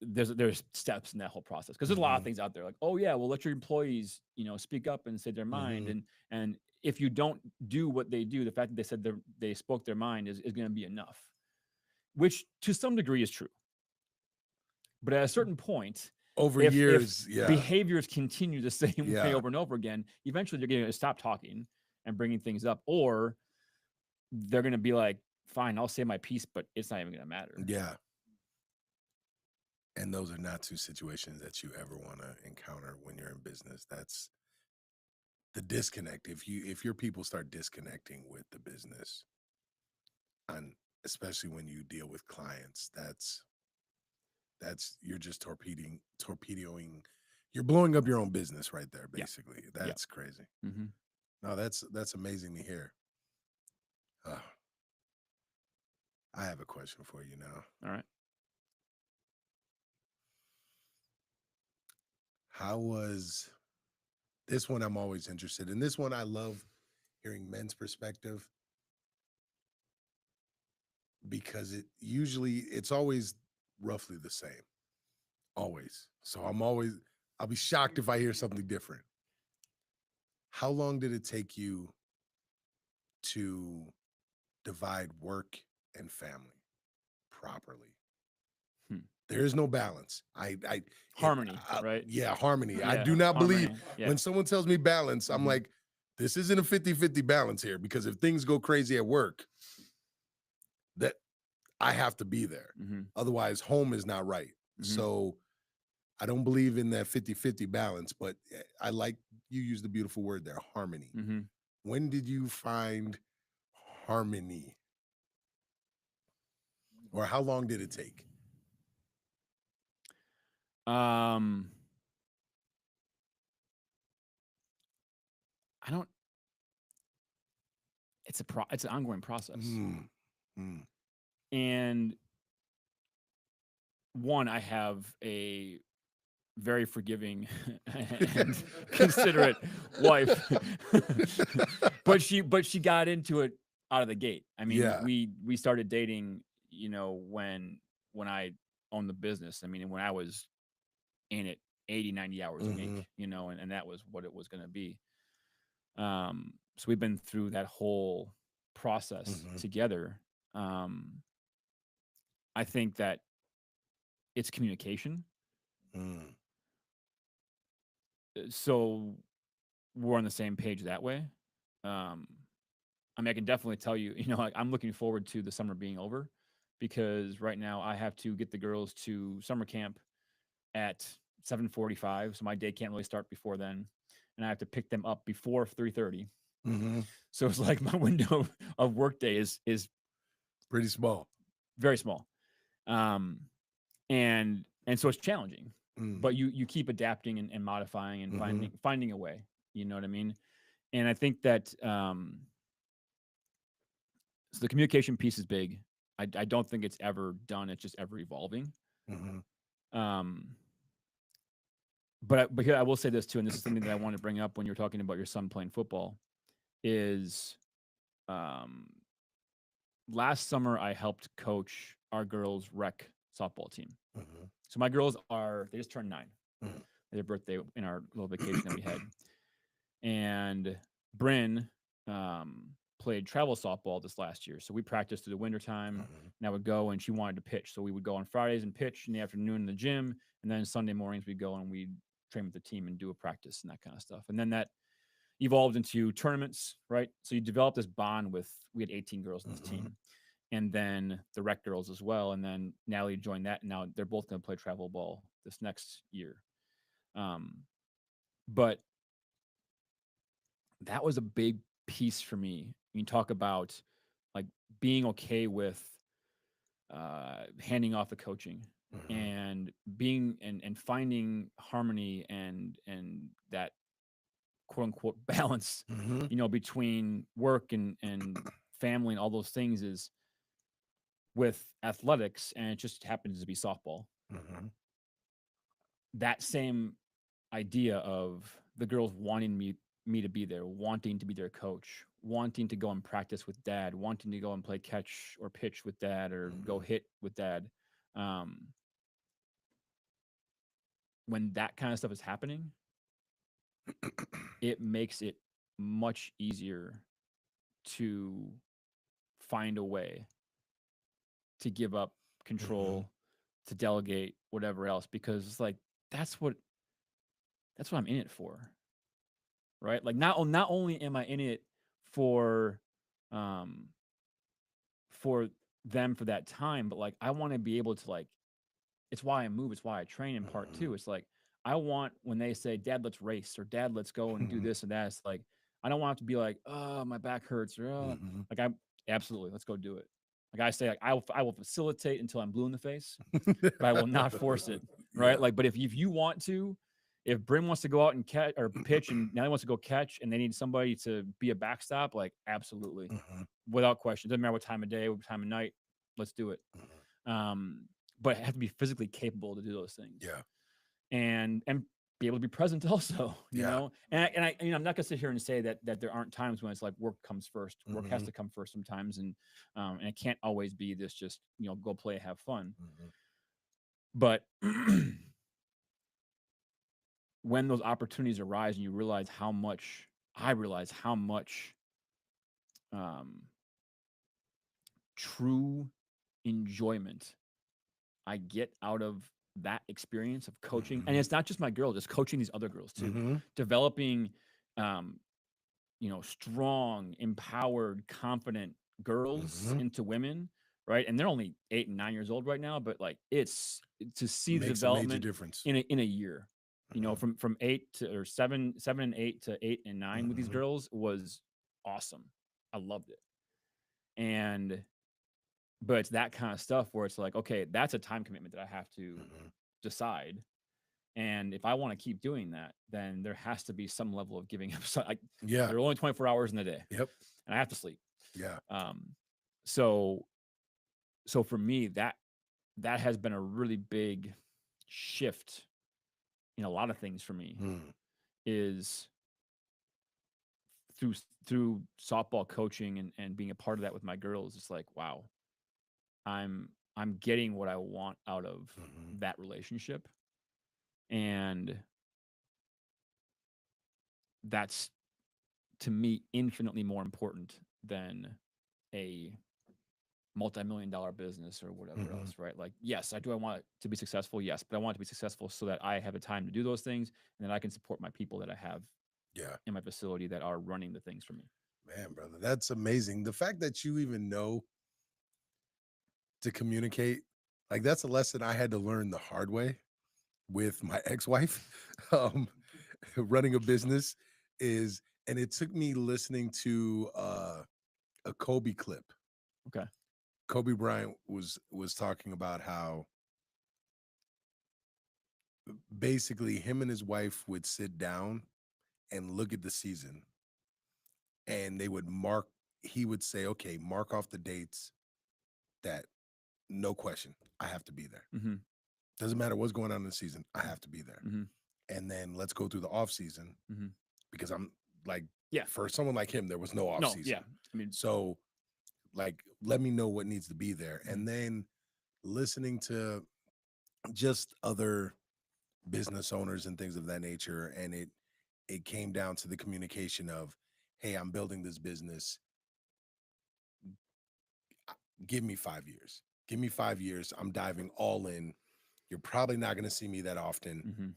Speaker 2: there's steps in that whole process, because there's a lot
Speaker 1: Mm-hmm.
Speaker 2: of things out there, like, oh yeah, well, let your employees speak up and say their mind,
Speaker 1: Mm-hmm.
Speaker 2: and if you don't do what they do, the fact that they said they spoke their mind is going to be enough, which to some degree is true. But at a certain point,
Speaker 1: Over
Speaker 2: if
Speaker 1: years. Yeah.
Speaker 2: behaviors continue the same way
Speaker 1: Yeah.
Speaker 2: over and over again, eventually they're going to stop talking and bringing things up, or they're going to be like, fine, I'll say my piece, but it's not even going to matter.
Speaker 1: Yeah. And those are not two situations that you ever want to encounter when you're in business. That's the disconnect. If your people start disconnecting with the business, and especially when you deal with clients, that's you're just torpedoing, you're blowing up your own business right there,
Speaker 2: Yeah.
Speaker 1: basically.
Speaker 2: Yeah.
Speaker 1: That's crazy.
Speaker 2: Mm-hmm.
Speaker 1: No, that's amazing to hear. Uh, I have a question for you now.
Speaker 2: All right.
Speaker 1: How was this one? I'm always interested in this one. I love hearing men's perspective because it's always roughly the same. Always. So I'll be shocked if I hear something different. How long did it take you to divide work and family properly?
Speaker 2: Hmm.
Speaker 1: There is no balance.
Speaker 2: Harmony, right?
Speaker 1: Yeah, harmony. I
Speaker 2: Yeah,
Speaker 1: do not believe
Speaker 2: harmony. Yeah.
Speaker 1: when someone tells me balance, I'm
Speaker 2: Mhm.
Speaker 1: like, this isn't a 50-50 balance here, because if things go crazy at work, that I have to be there.
Speaker 2: Mhm.
Speaker 1: Otherwise, home is not right.
Speaker 2: Mhm.
Speaker 1: So I don't believe in that 50-50 balance, but I like you used the beautiful word there, harmony.
Speaker 2: Mm-hmm.
Speaker 1: When did you find harmony? Or how long did it take?
Speaker 2: Um, I don't. It's an ongoing process,
Speaker 1: Mm, mm,
Speaker 2: and one, I have a very forgiving and considerate wife, but she got into it out of the gate. I mean,
Speaker 1: yeah.
Speaker 2: we started dating, when I owned the business. I mean, when I was in it 80, 90 hours a
Speaker 1: Hmm.
Speaker 2: week, and that was what it was going to be. So we've been through that whole process
Speaker 1: Hmm.
Speaker 2: together. Um, I think that it's communication.
Speaker 1: Mm,
Speaker 2: So we're on the same page that way. Um, I mean, I can definitely tell you, like, I'm looking forward to the summer being over because right now I have to get the girls to summer camp at 7:45, so my day can't really start before then, and I have to pick them up before 3:30.
Speaker 1: hmm.
Speaker 2: So it's like my window of workday is
Speaker 1: Pretty small.
Speaker 2: very small, um, and so it's challenging, but
Speaker 1: Mm,
Speaker 2: you keep adapting and modifying and
Speaker 1: hmm.
Speaker 2: finding a way. You know what I mean? And I think that so the communication piece is big. I don't think it's ever done. It's just ever evolving.
Speaker 1: Hmm.
Speaker 2: Um, but here I will say this too, and this is something that I want to bring up when you're talking about your son playing football. Is um, last summer I helped coach our girls' rec softball team.
Speaker 1: Hmm.
Speaker 2: So my girls they just turned 9. Their birthday in our little vacation that we had, and Bryn played travel softball this last year. So we practiced through the winter time,
Speaker 1: Hmm.
Speaker 2: and I would go, and she wanted to pitch. So we would go on Fridays and pitch in the afternoon in the gym, and then Sunday mornings we'd go and we'd train with the team and do a practice and that kind of stuff. And then that evolved into tournaments, right? So you develop this bond with we had 18 girls in this
Speaker 1: Hmm.
Speaker 2: team. And then the rec girls as well. And then Natalie joined that. And now they're both going to play travel ball this next year. Um, but that was a big piece for me. You talk about like being okay with handing off the coaching
Speaker 1: Hmm.
Speaker 2: and being and finding harmony and that quote unquote balance,
Speaker 1: Hmm.
Speaker 2: between work and family and all those things is with athletics, and it just happens to be softball.
Speaker 1: Hmm.
Speaker 2: That same idea of the girls wanting me to be there, wanting to be their coach, wanting to go and practice with dad, wanting to go and play catch or pitch with dad or go
Speaker 1: Hmm.
Speaker 2: hit with dad. Um, when that kind of stuff is happening, it makes it much easier to find a way to give up
Speaker 1: Hmm.
Speaker 2: control, to delegate, whatever else, because it's like that's what that's what I'm in it for, right? Like not only am I in it for um for them for that time, but like I want to be able to like it's why I move, it's why I train in part
Speaker 1: Hmm.
Speaker 2: two. It's like I want when they say, "Dad, let's race," or "Dad, let's go and do
Speaker 1: Hmm.
Speaker 2: this and that." It's like I don't want it to be like, "Oh, my back hurts," or "Oh,"
Speaker 1: Hmm.
Speaker 2: like I absolutely let's go do it. Like I say, like I will facilitate until I'm blue in the face, but I will not force it, right?
Speaker 1: Yeah.
Speaker 2: Like, but if you want to, if Bryn wants to go out and catch or pitch, and Nelly wants to go catch, and they need somebody to be a backstop, like absolutely,
Speaker 1: Hmm.
Speaker 2: without question. Doesn't matter what time of day, what time of night, let's do it.
Speaker 1: Hmm.
Speaker 2: Um, but I have to be physically capable to do those things,
Speaker 1: Yeah.
Speaker 2: and be able to be present also,
Speaker 1: Yeah.
Speaker 2: I'm not gonna sit here and say that there aren't times when it's like work comes first. Work has
Speaker 1: Hmm.
Speaker 2: to come first sometimes, and it can't always be this just go play, have fun.
Speaker 1: Hmm.
Speaker 2: But when those opportunities arise and you realize how much I realize how much um, true enjoyment I get out of that experience of coaching, and
Speaker 1: Hmm.
Speaker 2: it's not just my girls, it's coaching these other girls too,
Speaker 1: Hmm.
Speaker 2: developing, um, strong, empowered, confident girls
Speaker 1: Hmm.
Speaker 2: into women. right? And they're only 8 and 9 years old right now, but like it's to see the
Speaker 1: Makes a major
Speaker 2: development
Speaker 1: difference.
Speaker 2: in a year,
Speaker 1: Hmm.
Speaker 2: from 8 to 7 and 8 to 8 and 9 with these
Speaker 1: Hmm.
Speaker 2: girls was awesome. I loved it. And but it's that kind of stuff where it's like, okay, that's a time commitment that I have to
Speaker 1: Hmm.
Speaker 2: decide. And if I want to keep doing that, then there has to be some level of giving up. So
Speaker 1: Yeah.
Speaker 2: there are only 24 hours in a day,
Speaker 1: Yep.
Speaker 2: and I have to sleep.
Speaker 1: Yeah.
Speaker 2: Um, so so for me, that has been a really big shift in a lot of things for me.
Speaker 1: Mm.
Speaker 2: Is through through softball coaching and being a part of that with my girls. It's like, wow, I'm getting what I want out of
Speaker 1: Hmm.
Speaker 2: that relationship, and that's to me infinitely more important than a multi-million-dollar business or whatever
Speaker 1: Hmm.
Speaker 2: else, right? Like, yes, I want it to be successful, yes, but I want it to be successful so that I have the time to do those things and that I can support my people that I have
Speaker 1: Yeah.
Speaker 2: in my facility that are running the things for me.
Speaker 1: Man, brother, that's amazing. The fact that you even know to communicate, like that's a lesson I had to learn the hard way with my ex-wife. Um, running a business is, and it took me listening to a Kobe clip.
Speaker 2: Okay.
Speaker 1: Kobe Bryant was talking about how basically him and his wife would sit down and look at the season, and they would mark. He would say, "Okay, mark off the dates that no question I have to be there.
Speaker 2: Mm-hmm.
Speaker 1: Doesn't matter what's going on in the season, I have to be there."
Speaker 2: Mm-hmm.
Speaker 1: And then let's go through the off season
Speaker 2: Mm-hmm.
Speaker 1: because I'm like,
Speaker 2: Yeah.
Speaker 1: for someone like him, there was no off
Speaker 2: No. Yeah.
Speaker 1: season.
Speaker 2: I mean.
Speaker 1: So like, let me know what needs to be there.
Speaker 2: Mm-hmm.
Speaker 1: And then listening to just other business owners and things of that nature. And it came down to the communication of, hey, I'm building this business. Give me 5 years. Give me 5 years. I'm diving all in. You're probably not going to see me that often.
Speaker 2: Mm-hmm.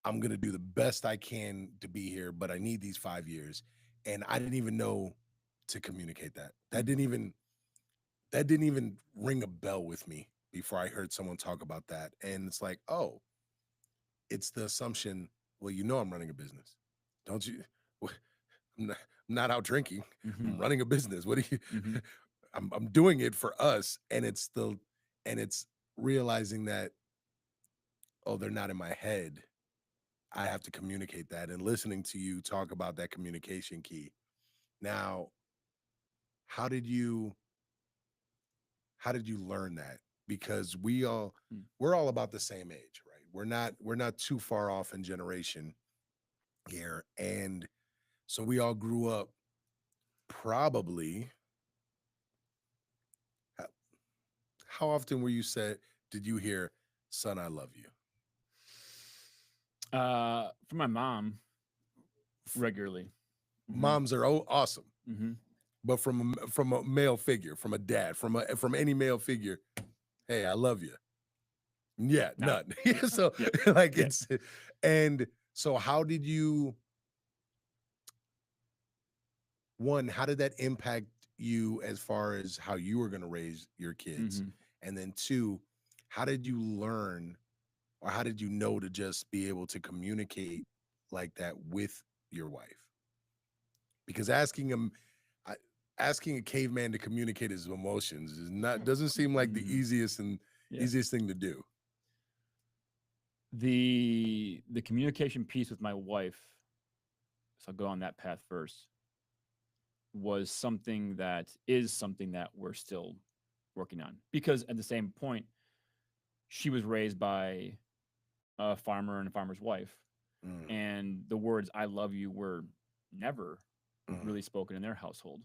Speaker 1: I'm going to do the best I can to be here, but I need these 5 years. And I didn't even know to communicate that. That didn't even ring a bell with me before I heard someone talk about that. And it's like, oh, it's the assumption, well, I'm running a business. Don't you? I'm not out drinking.
Speaker 2: Mm-hmm.
Speaker 1: I'm running a business. What do you?
Speaker 2: Mm-hmm.
Speaker 1: I'm doing it for us, and it's realizing that, oh, they're not in my head. I have to communicate that, and listening to you talk about that communication key. Now, how did you how did you learn that? Because we're all about the same age, right? We're not too far off in generation here, and so we all grew up probably. How often were you said did you hear, "Son, I love you"?
Speaker 2: For my mom, regularly. Mm-hmm.
Speaker 1: Moms are awesome,
Speaker 2: Mm-hmm.
Speaker 1: but from a male figure, from a dad, from any male figure, "Hey, I love you." Yeah,
Speaker 2: Nah.
Speaker 1: none. So
Speaker 2: Yeah.
Speaker 1: like
Speaker 2: Yeah.
Speaker 1: and so how did you one, how did that impact you as far as how you were going to raise your kids?
Speaker 2: Mm-hmm.
Speaker 1: And then two, how did you learn or how did you know to just be able to communicate like that with your wife? Because I- asking a caveman to communicate his emotions is not doesn't seem like the
Speaker 2: Mm-hmm. Yeah.
Speaker 1: easiest thing to do.
Speaker 2: The communication piece with my wife, so I'll go on that path first, was something that we're still working on. Because at the same point, she was raised by a farmer and a farmer's wife.
Speaker 1: Mm,
Speaker 2: And the words I love you were never
Speaker 1: mm,
Speaker 2: really spoken in their household.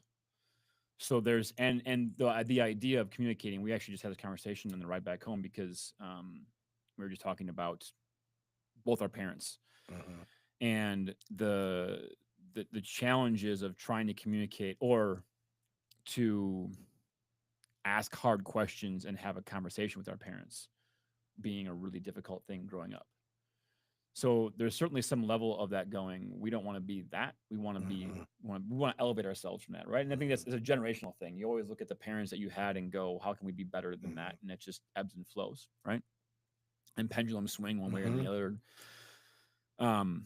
Speaker 2: So there's and the idea of communicating, we actually just had this conversation on the ride back home because we were just talking about both our parents
Speaker 1: mhm,
Speaker 2: and the challenges of trying to communicate or to ask hard questions and have a conversation with our parents being a really difficult thing growing up. So there's certainly some level of that going. We don't want to be that. We want to be.
Speaker 1: Mhm.
Speaker 2: We want to elevate ourselves from that, right? And I think that's
Speaker 1: Mhm.
Speaker 2: it's a generational thing. You always look at the parents that you had and go, "How can we be better than that?"
Speaker 1: Mhm.
Speaker 2: And it just ebbs and flows, right? And pendulums swing one way or the
Speaker 1: Mhm.
Speaker 2: other. Um,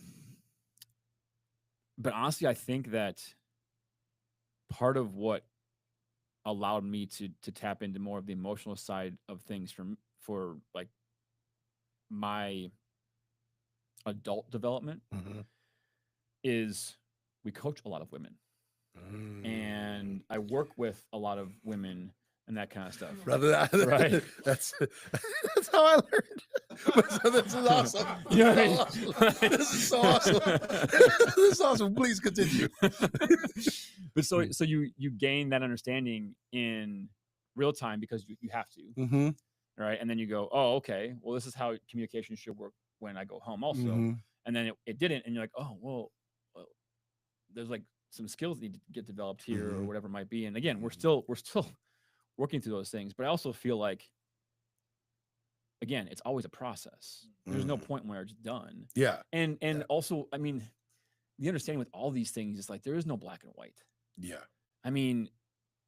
Speaker 2: but honestly, I think that part of what allowed me to tap into more of the emotional side of things for like my adult development
Speaker 1: Mhm.
Speaker 2: is we coach a lot of women
Speaker 1: Mm.
Speaker 2: and I work with a lot of women and that kind of stuff.
Speaker 1: Brother,
Speaker 2: Right.
Speaker 1: that's that's how I learned. But so this is awesome.
Speaker 2: You
Speaker 1: This
Speaker 2: know
Speaker 1: is
Speaker 2: what I
Speaker 1: so
Speaker 2: mean?
Speaker 1: awesome.
Speaker 2: Like-
Speaker 1: This is so awesome. This is awesome. Please continue.
Speaker 2: But so you gain that understanding in real time because you have to,
Speaker 1: Mm-hmm.
Speaker 2: right? And then you go, oh, okay, well, this is how communication should work when I go home also.
Speaker 1: Mm-hmm.
Speaker 2: And then it didn't, and you're like, oh, well, there's like some skills that need to get developed here or
Speaker 1: Mm-hmm.
Speaker 2: whatever it might be. And again, we're still working through those things, but I also feel like again, it's always a process. There's no
Speaker 1: Mm-hmm.
Speaker 2: point where it's done.
Speaker 1: Yeah.
Speaker 2: And
Speaker 1: Yeah.
Speaker 2: also, I mean, the understanding with all these things is like there is no black and white.
Speaker 1: Yeah.
Speaker 2: I mean,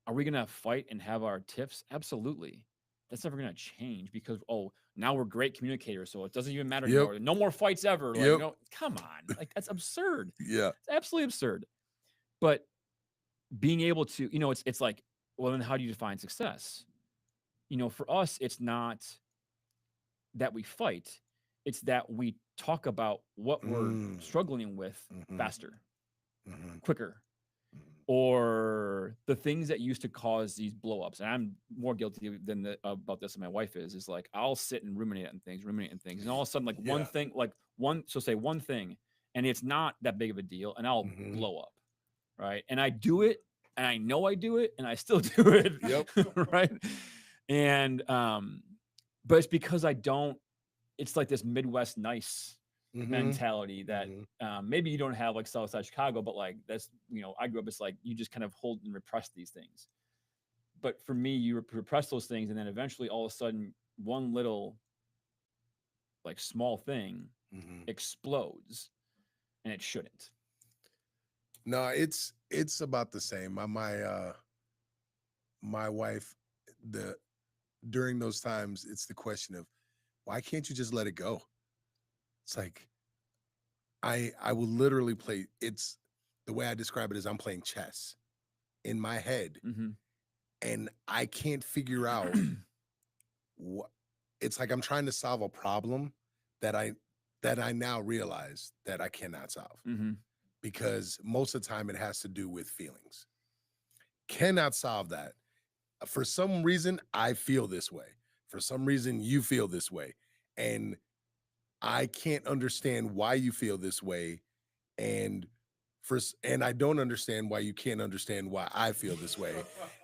Speaker 2: are we gonna fight and have our tiffs? Absolutely. That's never gonna change because now we're great communicators, so it doesn't even matter
Speaker 1: Yep.
Speaker 2: anymore. No more fights ever. Like,
Speaker 1: Yep.
Speaker 2: no, come on. Like that's absurd.
Speaker 1: Yeah.
Speaker 2: It's absolutely absurd. But being able to, it's like, well, then how do you define success? For us, it's not that we fight, it's that we talk about what we're
Speaker 1: Mm.
Speaker 2: struggling with
Speaker 1: Mm-hmm.
Speaker 2: faster,
Speaker 1: Mm-hmm.
Speaker 2: quicker, or the things that used to cause these blowups. And I'm more guilty about this than my wife is like I'll sit and ruminate on things, and all of a sudden, like one
Speaker 1: Yeah.
Speaker 2: thing, so say one thing, and it's not that big of a deal, and I'll
Speaker 1: Mm-hmm.
Speaker 2: blow up, right? And I do it, and I know I do it, and I still do it,
Speaker 1: Yep.
Speaker 2: right? And but it's because I don't. It's like this Midwest nice
Speaker 1: Mm-hmm.
Speaker 2: mentality that
Speaker 1: Mm-hmm.
Speaker 2: maybe you don't have like Southside Chicago, but like that's I grew up. It's like you just kind of hold and repress these things. But for me, you repress those things, and then eventually, all of a sudden, one little like small thing
Speaker 1: Mm-hmm.
Speaker 2: explodes, and it shouldn't.
Speaker 1: No, it's about the same. My wife, the during those times, it's the question of why can't you just let it go? It's like I will literally play. It's the way I describe it is I'm playing chess in my head,
Speaker 2: Mm-hmm.
Speaker 1: and I can't figure out what. It's like I'm trying to solve a problem that I now realize that I cannot solve
Speaker 2: Mm-hmm.
Speaker 1: because most of the time it has to do with feelings. Cannot solve that. For some reason, I feel this way. For some reason, you feel this way, and I can't understand why you feel this way and and I don't understand why you can't understand why I feel this way.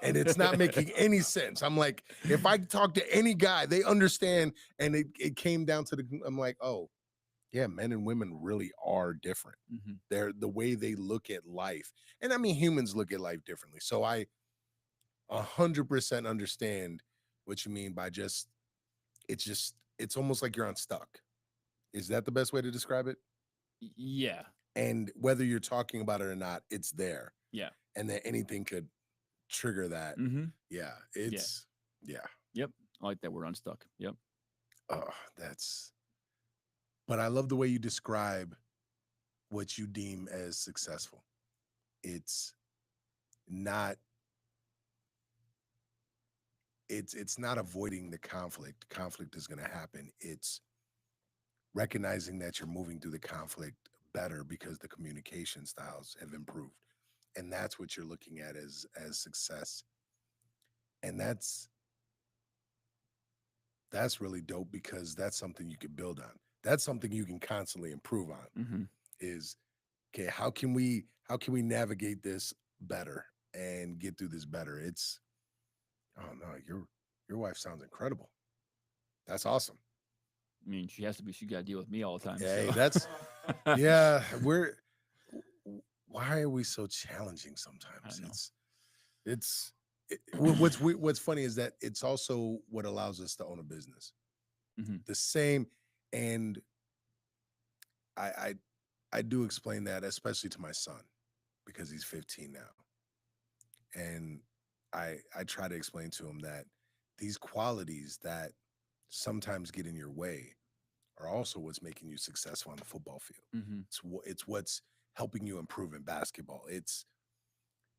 Speaker 1: And it's not making any sense. I'm like, if I talk to any guy, they understand. And it came down to I'm like, oh, yeah, men and women really are different.
Speaker 2: Mm-hmm.
Speaker 1: They're the way they look at life. And I mean, humans look at life differently. So I 100% understand what you mean by it's almost like you're unstuck. Is that the best way to describe it?
Speaker 2: Yeah.
Speaker 1: And whether you're talking about it or not, it's there.
Speaker 2: Yeah.
Speaker 1: And that anything could trigger that.
Speaker 2: Mm-hmm.
Speaker 1: Yeah,
Speaker 2: Yeah.
Speaker 1: yeah.
Speaker 2: Yep. I like that word unstuck. Yep.
Speaker 1: Oh, but I love the way you describe what you deem as successful. It's not it's not avoiding the conflict. Conflict is going to happen. It's recognizing that you're moving through the conflict better because the communication styles have improved. And that's what you're looking at as success. And that's really dope because that's something you can build on. That's something you can constantly improve on.
Speaker 2: Mm-hmm.
Speaker 1: Is okay, how can we navigate this better and get through this better? It's oh no, your wife sounds incredible. That's awesome.
Speaker 2: I mean, she has to be. She got to deal with me all the time.
Speaker 1: Hey,
Speaker 2: So
Speaker 1: that's yeah, why are we so challenging
Speaker 2: I
Speaker 1: sometimes?
Speaker 2: don't know.
Speaker 1: What's funny is that it's also what allows us to own a business.
Speaker 2: Mm-hmm.
Speaker 1: The same, and I I do explain that, especially to my son, because he's 15 now, and I try to explain to him that these qualities that sometimes get in your way are also what's making you successful on the football field.
Speaker 2: Mm-hmm.
Speaker 1: It's what's helping you improve in basketball. It's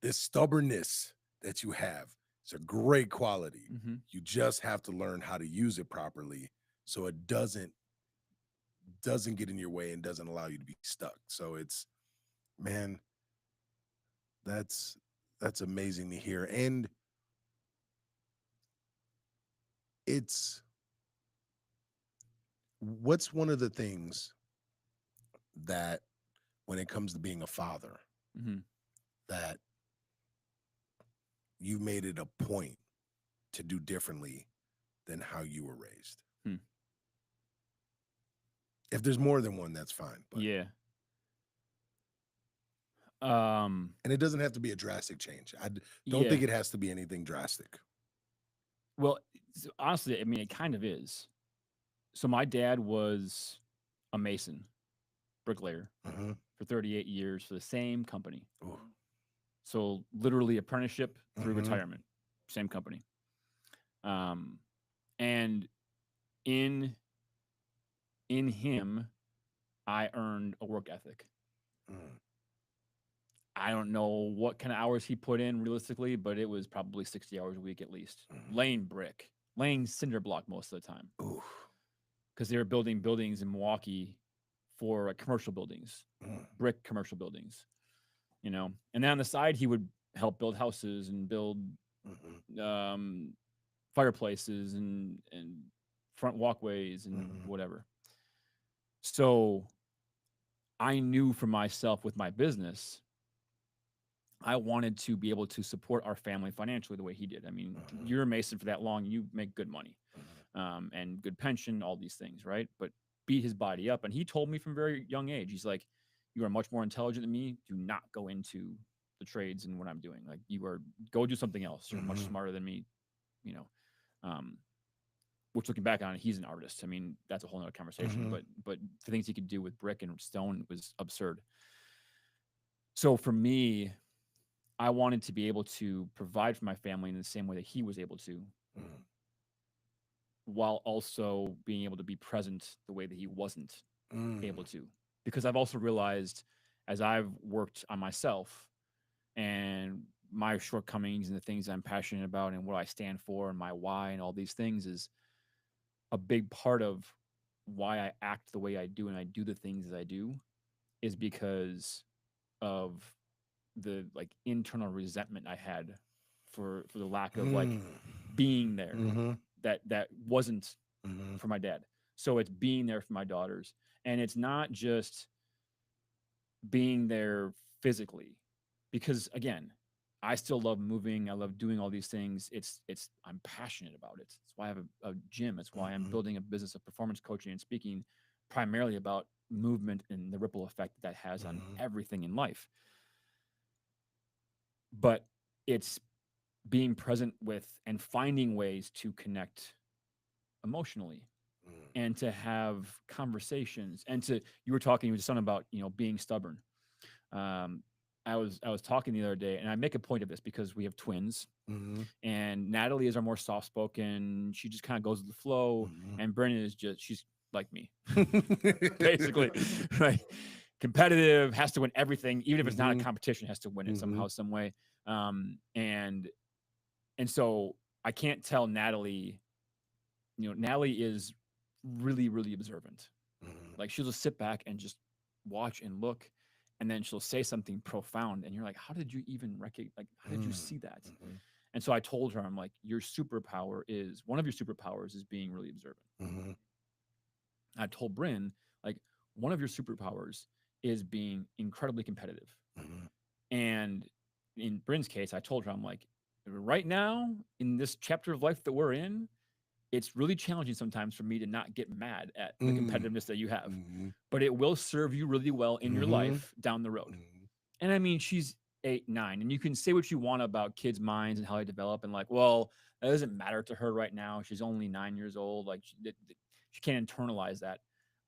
Speaker 1: this stubbornness that you have. It's a great quality.
Speaker 2: Mm-hmm.
Speaker 1: You just have to learn how to use it properly so it doesn't get in your way and doesn't allow you to be stuck. So it's, man, that's that's amazing to hear. And it's, what's one of the things that, when it comes to being a father,
Speaker 2: Mm-hmm.
Speaker 1: that you made it a point to do differently than how you were raised?
Speaker 2: Hmm.
Speaker 1: If there's more than one, that's fine. But
Speaker 2: Yeah. Um.
Speaker 1: and it doesn't have to be a drastic change. Don't
Speaker 2: Yeah.
Speaker 1: think it has to be anything drastic.
Speaker 2: Well, honestly, I mean, it kind of is. So my dad was a mason, bricklayer
Speaker 1: Mm-hmm.
Speaker 2: for 38 years for the same company.
Speaker 1: Ooh.
Speaker 2: So literally apprenticeship through
Speaker 1: Mm-hmm.
Speaker 2: retirement, same company. Um, and in in him, I earned a work ethic.
Speaker 1: Mm-hmm.
Speaker 2: I don't know what kind of hours he put in realistically, but it was probably 60 hours a week at least. Laying brick, laying cinder block most of the time
Speaker 1: Ooh.
Speaker 2: because they were building buildings in Milwaukee for commercial buildings,
Speaker 1: Mm-hmm.
Speaker 2: brick commercial buildings, you know. And then on the side, he would help build houses and build
Speaker 1: Mm-hmm.
Speaker 2: um, fireplaces and front walkways and
Speaker 1: Mm-hmm.
Speaker 2: whatever. So I knew for myself with my business, I wanted to be able to support our family financially the way he did. I mean,
Speaker 1: Mm-hmm.
Speaker 2: you're a mason for that long, you make good money, and good pension, all these things, right? But beat his body up. And he told me from a very young age, he's like, "You are much more intelligent than me. Do not go into the trades and what I'm doing. Like, you are go do something else. You're much
Speaker 1: Mm-hmm.
Speaker 2: smarter than me." You know, um, which looking back on it, he's an artist. I mean, that's a whole nother conversation.
Speaker 1: Mm-hmm.
Speaker 2: But the things he could do with brick and stone was absurd. So for me, I wanted to be able to provide for my family in the same way that he was able to,
Speaker 1: Mm-hmm.
Speaker 2: while also being able to be present the way that he wasn't
Speaker 1: Mm-hmm.
Speaker 2: able to. Because I've also realized as I've worked on myself and my shortcomings and the things I'm passionate about and what I stand for and my why and all these things is a big part of why I act the way I do and I do the things that I do is because of the like internal resentment I had for the lack of like being there
Speaker 1: Mm-hmm.
Speaker 2: that wasn't
Speaker 1: Mm-hmm.
Speaker 2: for my dad. So it's being there for my daughters. And it's not just being there physically. Because again, I still love moving. I love doing all these things. It's I'm passionate about it. It's why I have a gym. It's why I'm
Speaker 1: Mm-hmm.
Speaker 2: building a business of performance coaching and speaking primarily about movement and the ripple effect that has on
Speaker 1: Mm-hmm.
Speaker 2: everything in life. But it's being present with and finding ways to connect emotionally and to have conversations and to you were talking with your son about being stubborn. um, I was talking the other day and I make a point of this because we have twins
Speaker 1: Mm-hmm.
Speaker 2: and Natalie is our more soft spoken, she just kind of goes with the flow, and Brennan is just she's like me basically, right? Competitive, has to win everything even if it's not a
Speaker 1: Mm-hmm.
Speaker 2: competition, has to win it
Speaker 1: Mm-hmm.
Speaker 2: somehow some way. And so I can't tell Natalie, Natalie is really, really observant.
Speaker 1: Mm-hmm.
Speaker 2: Like she'll just sit back and just watch and look, and then she'll say something profound, and you're like, how did you even recognize? Like, how did you see that?
Speaker 1: Mm-hmm.
Speaker 2: And so I told her, I'm like, your superpower is one of your superpowers is being really observant.
Speaker 1: Mm-hmm.
Speaker 2: I told Bryn, like, one of your superpowers is being incredibly competitive.
Speaker 1: Mm-hmm.
Speaker 2: And in Bryn's case, I told her, I'm like, right now in this chapter of life that we're in, it's really challenging sometimes for me to not get mad at the competitiveness that you have,
Speaker 1: Mm-hmm.
Speaker 2: but it will serve you really well in your
Speaker 1: Mm-hmm.
Speaker 2: life down the road.
Speaker 1: Mm-hmm.
Speaker 2: And I mean, she's 8, 9, and you can say what you want about kids' minds and how they develop, and like, well, that doesn't matter to her right now. She's only 9 years old. Like, she can't internalize that.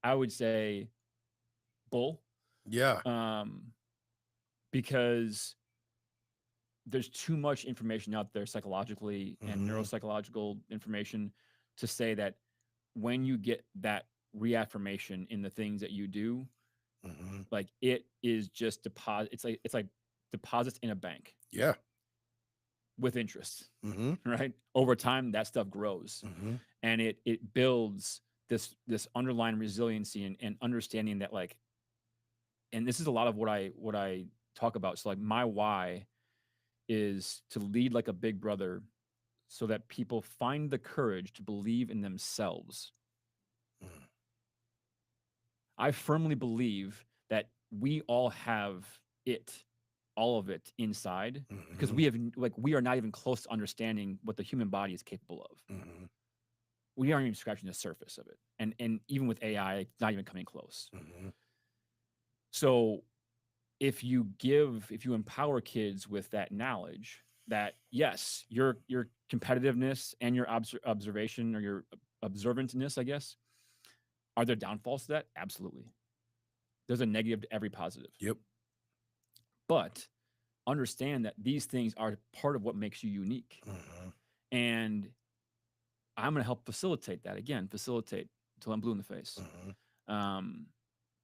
Speaker 2: I would say bull,
Speaker 1: Yeah.
Speaker 2: um, because there's too much information out there psychologically and
Speaker 1: Hmm.
Speaker 2: neuropsychological information to say that when you get that reaffirmation in the things that you do,
Speaker 1: Hmm.
Speaker 2: like it is just deposit. It's like deposits in a bank
Speaker 1: Yeah.
Speaker 2: with interest,
Speaker 1: Hmm.
Speaker 2: right? Over time, that stuff grows,
Speaker 1: Hmm.
Speaker 2: and it builds this underlying resiliency and understanding that like, and this is a lot of what I talk about. So like my why is to lead like a big brother so that people find the courage to believe in themselves. I firmly believe that we all have it, all of it inside, because
Speaker 1: Hmm.
Speaker 2: we are not even close to understanding what the human body is capable of.
Speaker 1: Hmm.
Speaker 2: We aren't even scratching the surface of it. And even with AI, it's not even coming close.
Speaker 1: Hmm.
Speaker 2: So if you empower kids with that knowledge that yes, your competitiveness and your observation or your observantness, I guess, are there downfalls to that? Absolutely. There's a negative to every positive.
Speaker 1: Yep.
Speaker 2: But understand that these things are part of what makes you unique.
Speaker 1: Hmm.
Speaker 2: And I'm going to help facilitate that again, facilitate until I'm blue in the face.
Speaker 1: Hmm.
Speaker 2: Um,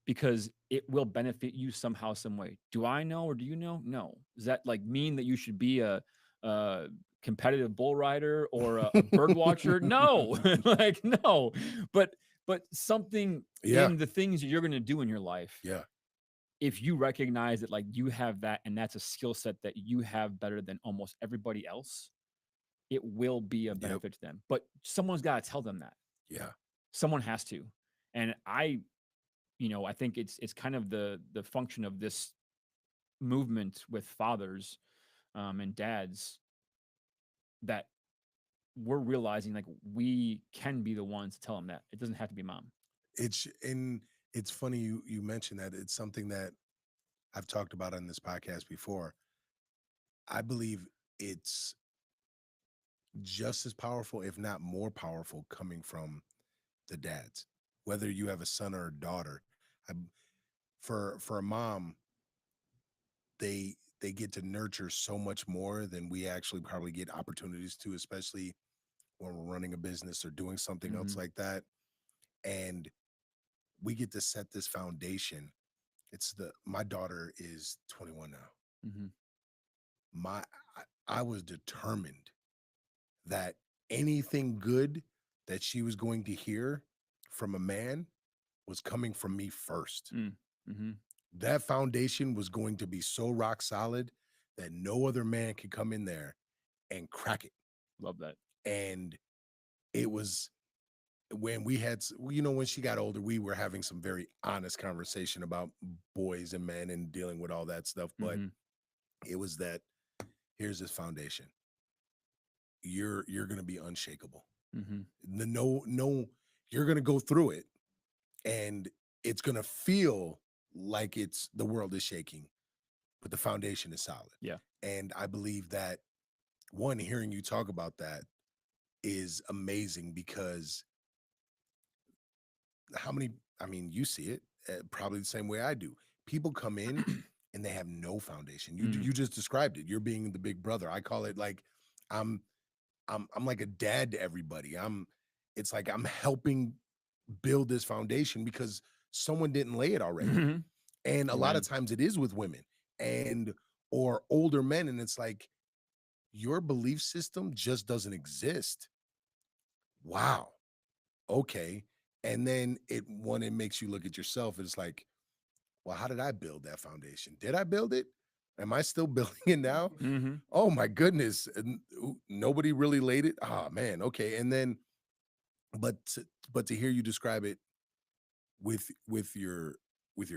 Speaker 2: because it will benefit you somehow, some way. Do I know or do you know? No. Does that like mean that you should be a competitive bull rider or a bird watcher? No, like no. But something
Speaker 1: Yeah.
Speaker 2: in the things that you're going to do in your life,
Speaker 1: Yeah.
Speaker 2: if you recognize that like you have that and that's a skill set that you have better than almost everybody else, it will be a
Speaker 1: Yep.
Speaker 2: benefit to them. But someone's got to tell them that.
Speaker 1: Yeah.
Speaker 2: Someone has to. And I think it's kind of the function of this movement with fathers and dads that we're realizing like we can be the ones to tell them that it doesn't have to be mom.
Speaker 1: And it's funny you mentioned that. It's something that I've talked about on this podcast before. I believe it's just as powerful, if not more powerful, coming from the dads. Whether you have a son or a daughter, I, for a mom, they get to nurture so much more than we actually probably get opportunities to, especially when we're running a business or doing something else
Speaker 2: Mm-hmm.
Speaker 1: like that. And we get to set this foundation. It's the My daughter is 21 now.
Speaker 2: Mm-hmm.
Speaker 1: My I was determined that anything good that she was going to hear from a man was coming from me first.
Speaker 2: Mm-hmm.
Speaker 1: That foundation was going to be so rock solid that no other man could come in there and crack it.
Speaker 2: Love that.
Speaker 1: And it was when we had, when she got older, we were having some very honest conversation about boys and men and dealing with all that stuff. But
Speaker 2: Mm-hmm.
Speaker 1: it was that here's this foundation. You're going to be unshakable.
Speaker 2: Mm-hmm.
Speaker 1: No, you're going to go through it, and it's going to feel like it's the world is shaking, but the foundation is solid.
Speaker 2: Yeah.
Speaker 1: And I believe that, one, hearing you talk about that is amazing, because how many, I mean, you see it probably the same way I do. People come in and they have no foundation.
Speaker 2: Mm.
Speaker 1: You just described it. You're being the big brother. I call it like I'm I'm like a dad to everybody. It's like I'm helping build this foundation because someone didn't lay it already.
Speaker 2: Mm-hmm.
Speaker 1: And a lot of
Speaker 2: Amen.
Speaker 1: times it is with women and or older men, and it's like your belief system just doesn't exist. Wow. Okay. And then it makes you look at yourself, it's like, well, how did I build that foundation? Did I build it? Am I still building it now?
Speaker 2: Mm-hmm.
Speaker 1: Oh my goodness. Nobody really laid it. Oh man. Okay. And then but to hear you describe it with with your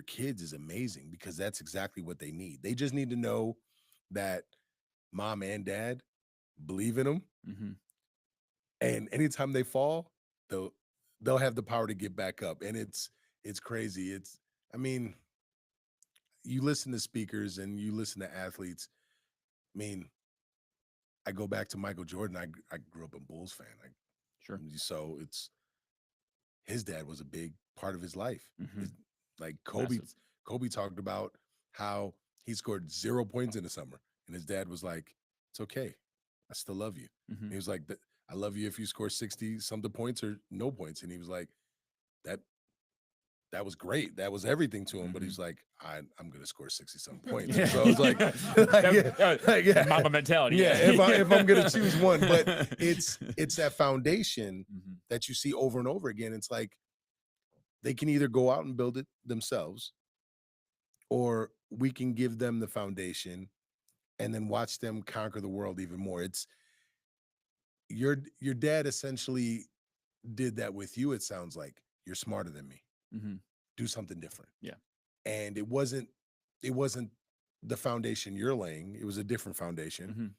Speaker 1: kids is amazing, because that's exactly what they need. They just need to know that mom and dad believe in them,
Speaker 2: Mm-hmm.
Speaker 1: and anytime they fall, they'll they'll have the power to get back up. And it's crazy. I mean, you listen to speakers and you listen to athletes. I mean, I go back to Michael Jordan. I grew up a Bulls fan.
Speaker 2: Sure.
Speaker 1: So it's his dad was a big part of his life.
Speaker 2: Mm-hmm.
Speaker 1: Like
Speaker 2: Massive.
Speaker 1: Kobe talked about how he scored 0 points in the summer, and his dad was like, "It's okay, I still love you." And he was like, "I love you if you score 60 something points or no points." And he was like, "That that was great. That was everything to him." But he's like, I'm gonna score 60 some points. And so I was like, yeah,
Speaker 2: Mama mentality.
Speaker 1: yeah. If I'm gonna choose one, but it's that foundation that you see over and over again. It's like they can either go out and build it themselves, or we can give them the foundation and then watch them conquer the world even more. It's your dad essentially did that with you. It sounds like you're smarter than me. Do something different.
Speaker 2: Yeah.
Speaker 1: And it wasn't the foundation you're laying. It was a different foundation.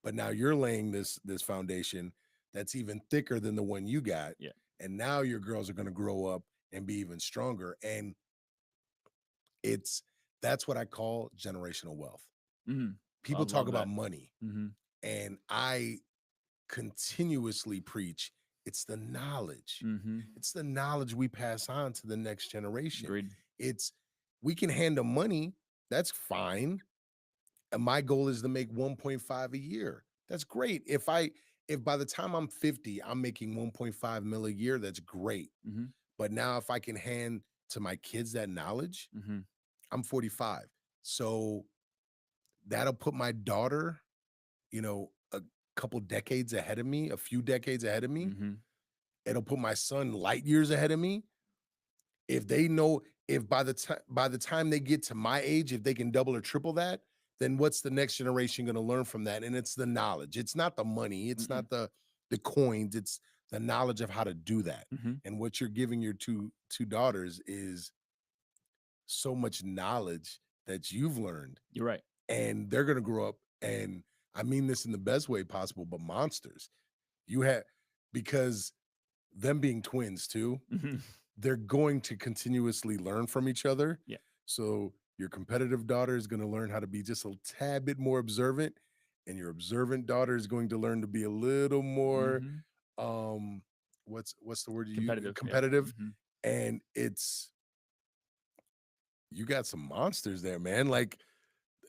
Speaker 1: But now you're laying this foundation that's even thicker than the one you got.
Speaker 2: Yeah.
Speaker 1: And now your girls are going to grow up and be even stronger. And that's what I call generational wealth. People talk about money, and I continuously preach it's the knowledge. It's the knowledge we pass on to the next generation.
Speaker 2: Agreed.
Speaker 1: We can hand them money, that's fine. And my goal is to make 1.5 a year. That's great. If by the time I'm 50, I'm making 1.5 mil a year, that's great. But now if I can hand to my kids that knowledge, I'm 45. So that'll put my daughter, a couple decades ahead of me, a few decades ahead of me. It'll put my son light years ahead of me. If they know, if by the time they get to my age, if they can double or triple that, then what's the next generation going to learn from that? And it's the knowledge. It's not the money. It's not the coins. It's the knowledge of how to do that. And what you're giving your two daughters is so much knowledge that you've learned.
Speaker 2: You're right.
Speaker 1: And they're going to grow up, and I mean this in the best way possible, but monsters. Because them being twins too, they're going to continuously learn from each other.
Speaker 2: Yeah.
Speaker 1: So your competitive daughter is going to learn how to be just a tad bit more observant, and your observant daughter is going to learn to be a little more what's the word you use? Competitive. And you got some monsters there, man. Like,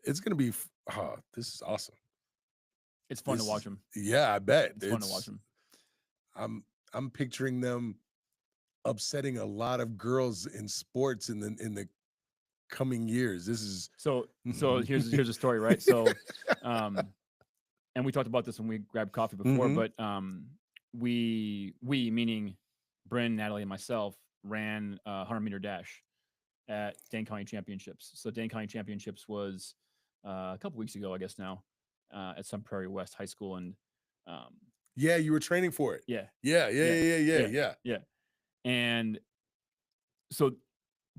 Speaker 1: it's going to be this is awesome.
Speaker 2: It's fun to watch them.
Speaker 1: Yeah, I bet.
Speaker 2: It's fun to watch them.
Speaker 1: I'm picturing them upsetting a lot of girls in sports in the coming years. This is
Speaker 2: so here's a story, right? So and we talked about this when we grabbed coffee before, but we meaning Bryn, Natalie, and myself ran a 100-meter dash at Dane County Championships. So Dane County Championships was a couple weeks ago, I guess now, at Sun Prairie West High School. And
Speaker 1: yeah, you were training for it.
Speaker 2: Yeah. And so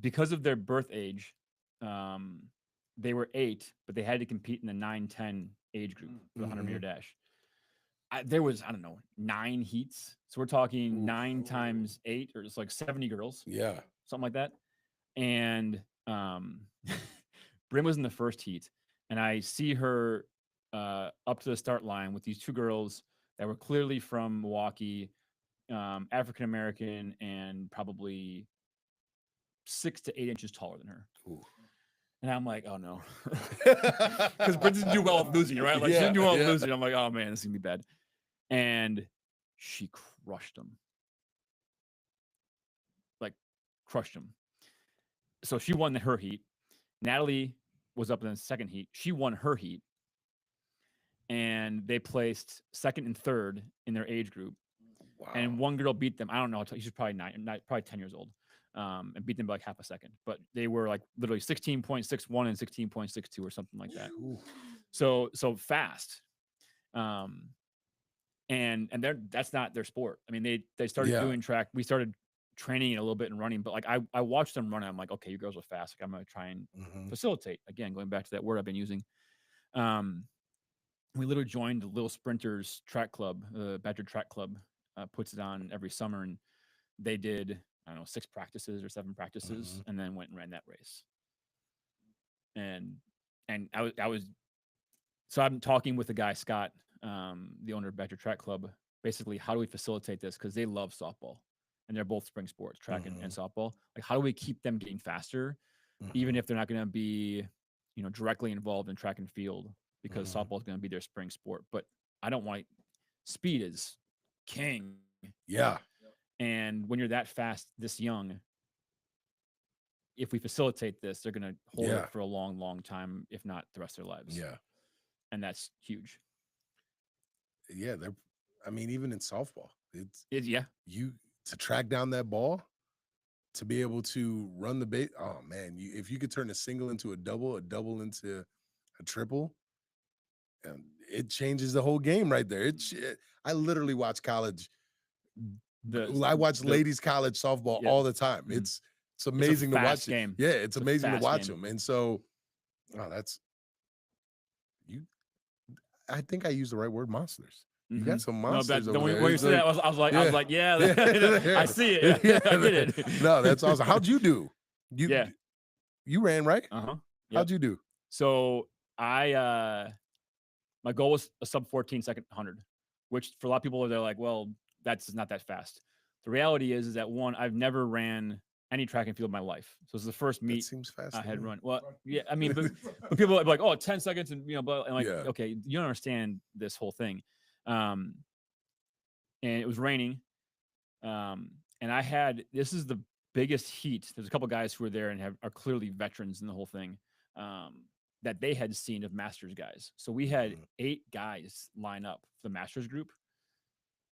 Speaker 2: because of their birth age, they were 8, but they had to compete in the 9-10 age group for the 100-meter dash. There was, I don't know, 9 heats. So we're talking 9 times 8, or it's like 70 girls.
Speaker 1: Yeah.
Speaker 2: Something like that. And Bryn was in the first heat, and I see her up to the start line with these 2 girls that were clearly from Milwaukee, African American, and probably 6 to 8 inches taller than her.
Speaker 1: Ooh.
Speaker 2: And I'm like, oh no, because Bryn didn't do well with losing, right? Like she didn't do well with losing. I'm like, oh man, this is gonna be bad. And she crushed them, like crushed them. So she won her heat. Natalie was up in the second heat. She won her heat. And they placed second and third in their age group.
Speaker 1: Wow.
Speaker 2: And one girl beat them. I don't know. She's probably probably 10 years old. And beat them by like half a second. But they were like literally 16.61 and 16.62 or something like that.
Speaker 1: Ooh.
Speaker 2: So fast. And that's not their sport. I mean, they started doing track. We started training it a little bit and running, but like I watched them run. And I'm like, okay, you girls are fast. Like I'm gonna try and facilitate. Again, going back to that word I've been using. We literally joined the Little Sprinters track club. Badger Track Club puts it on every summer, and they did, I don't know, 6 practices or 7 practices, and then went and ran that race. And I was so I'm talking with the guy Scott, the owner of Badger Track Club. Basically, how do we facilitate this? Because they love softball, and they're both spring sports, track and
Speaker 1: Mhm.
Speaker 2: softball. Like, how do we keep them getting faster, even
Speaker 1: Mhm.
Speaker 2: if they're not going to be, directly involved in track and field because
Speaker 1: Mhm.
Speaker 2: softball is going to be their spring sport. But I don't want speed is king.
Speaker 1: Yeah.
Speaker 2: And when you're that fast this young, if we facilitate this, they're going to hold it
Speaker 1: Yeah.
Speaker 2: for a long, long time, if not the rest of their lives.
Speaker 1: Yeah.
Speaker 2: And that's huge.
Speaker 1: Yeah, they're I mean, even in softball, it's
Speaker 2: Yeah.
Speaker 1: you to track down that ball, to be able to run the base. Oh man, if you could turn a single into a double into a triple, it changes the whole game right there. I literally watch college. I watch
Speaker 2: The
Speaker 1: ladies college softball
Speaker 2: yeah.
Speaker 1: all the time.
Speaker 2: Mhm.
Speaker 1: It's
Speaker 2: It's a
Speaker 1: amazing to
Speaker 2: fast
Speaker 1: watch it.
Speaker 2: game.
Speaker 1: Yeah, it's
Speaker 2: It's a
Speaker 1: amazing to
Speaker 2: fast
Speaker 1: watch
Speaker 2: game.
Speaker 1: them. And so, that's you. I think I used the right word, monsters. You got some
Speaker 2: No,
Speaker 1: monsters
Speaker 2: that the
Speaker 1: over
Speaker 2: when
Speaker 1: there.
Speaker 2: you
Speaker 1: It's
Speaker 2: said that,
Speaker 1: like,
Speaker 2: I was
Speaker 1: yeah,
Speaker 2: like, yeah, I
Speaker 1: yeah,
Speaker 2: see it. I get
Speaker 1: yeah.
Speaker 2: it.
Speaker 1: No, that's awesome. How'd you do? You
Speaker 2: Yeah.
Speaker 1: you ran right?
Speaker 2: Uh-huh. Yep.
Speaker 1: How'd you do?
Speaker 2: So I my goal was a sub 14 second 100, which for a lot of people they're like, well, that's not that fast. The reality is that one, I've never ran any track and field in my life. So this is the first
Speaker 1: That
Speaker 2: meet
Speaker 1: seems fast
Speaker 2: I
Speaker 1: to
Speaker 2: had
Speaker 1: me.
Speaker 2: run. Well, yeah, I mean, but people are like, oh, 10 seconds and but and like,
Speaker 1: Yeah.
Speaker 2: okay, you don't understand this whole thing. Um, and it was raining. Um, and I had this is the biggest heat. There's a couple guys who were there and are clearly veterans in the whole thing. Um, that they had seen of Masters guys. So we had
Speaker 1: Mhm.
Speaker 2: 8 guys line up for the Masters group,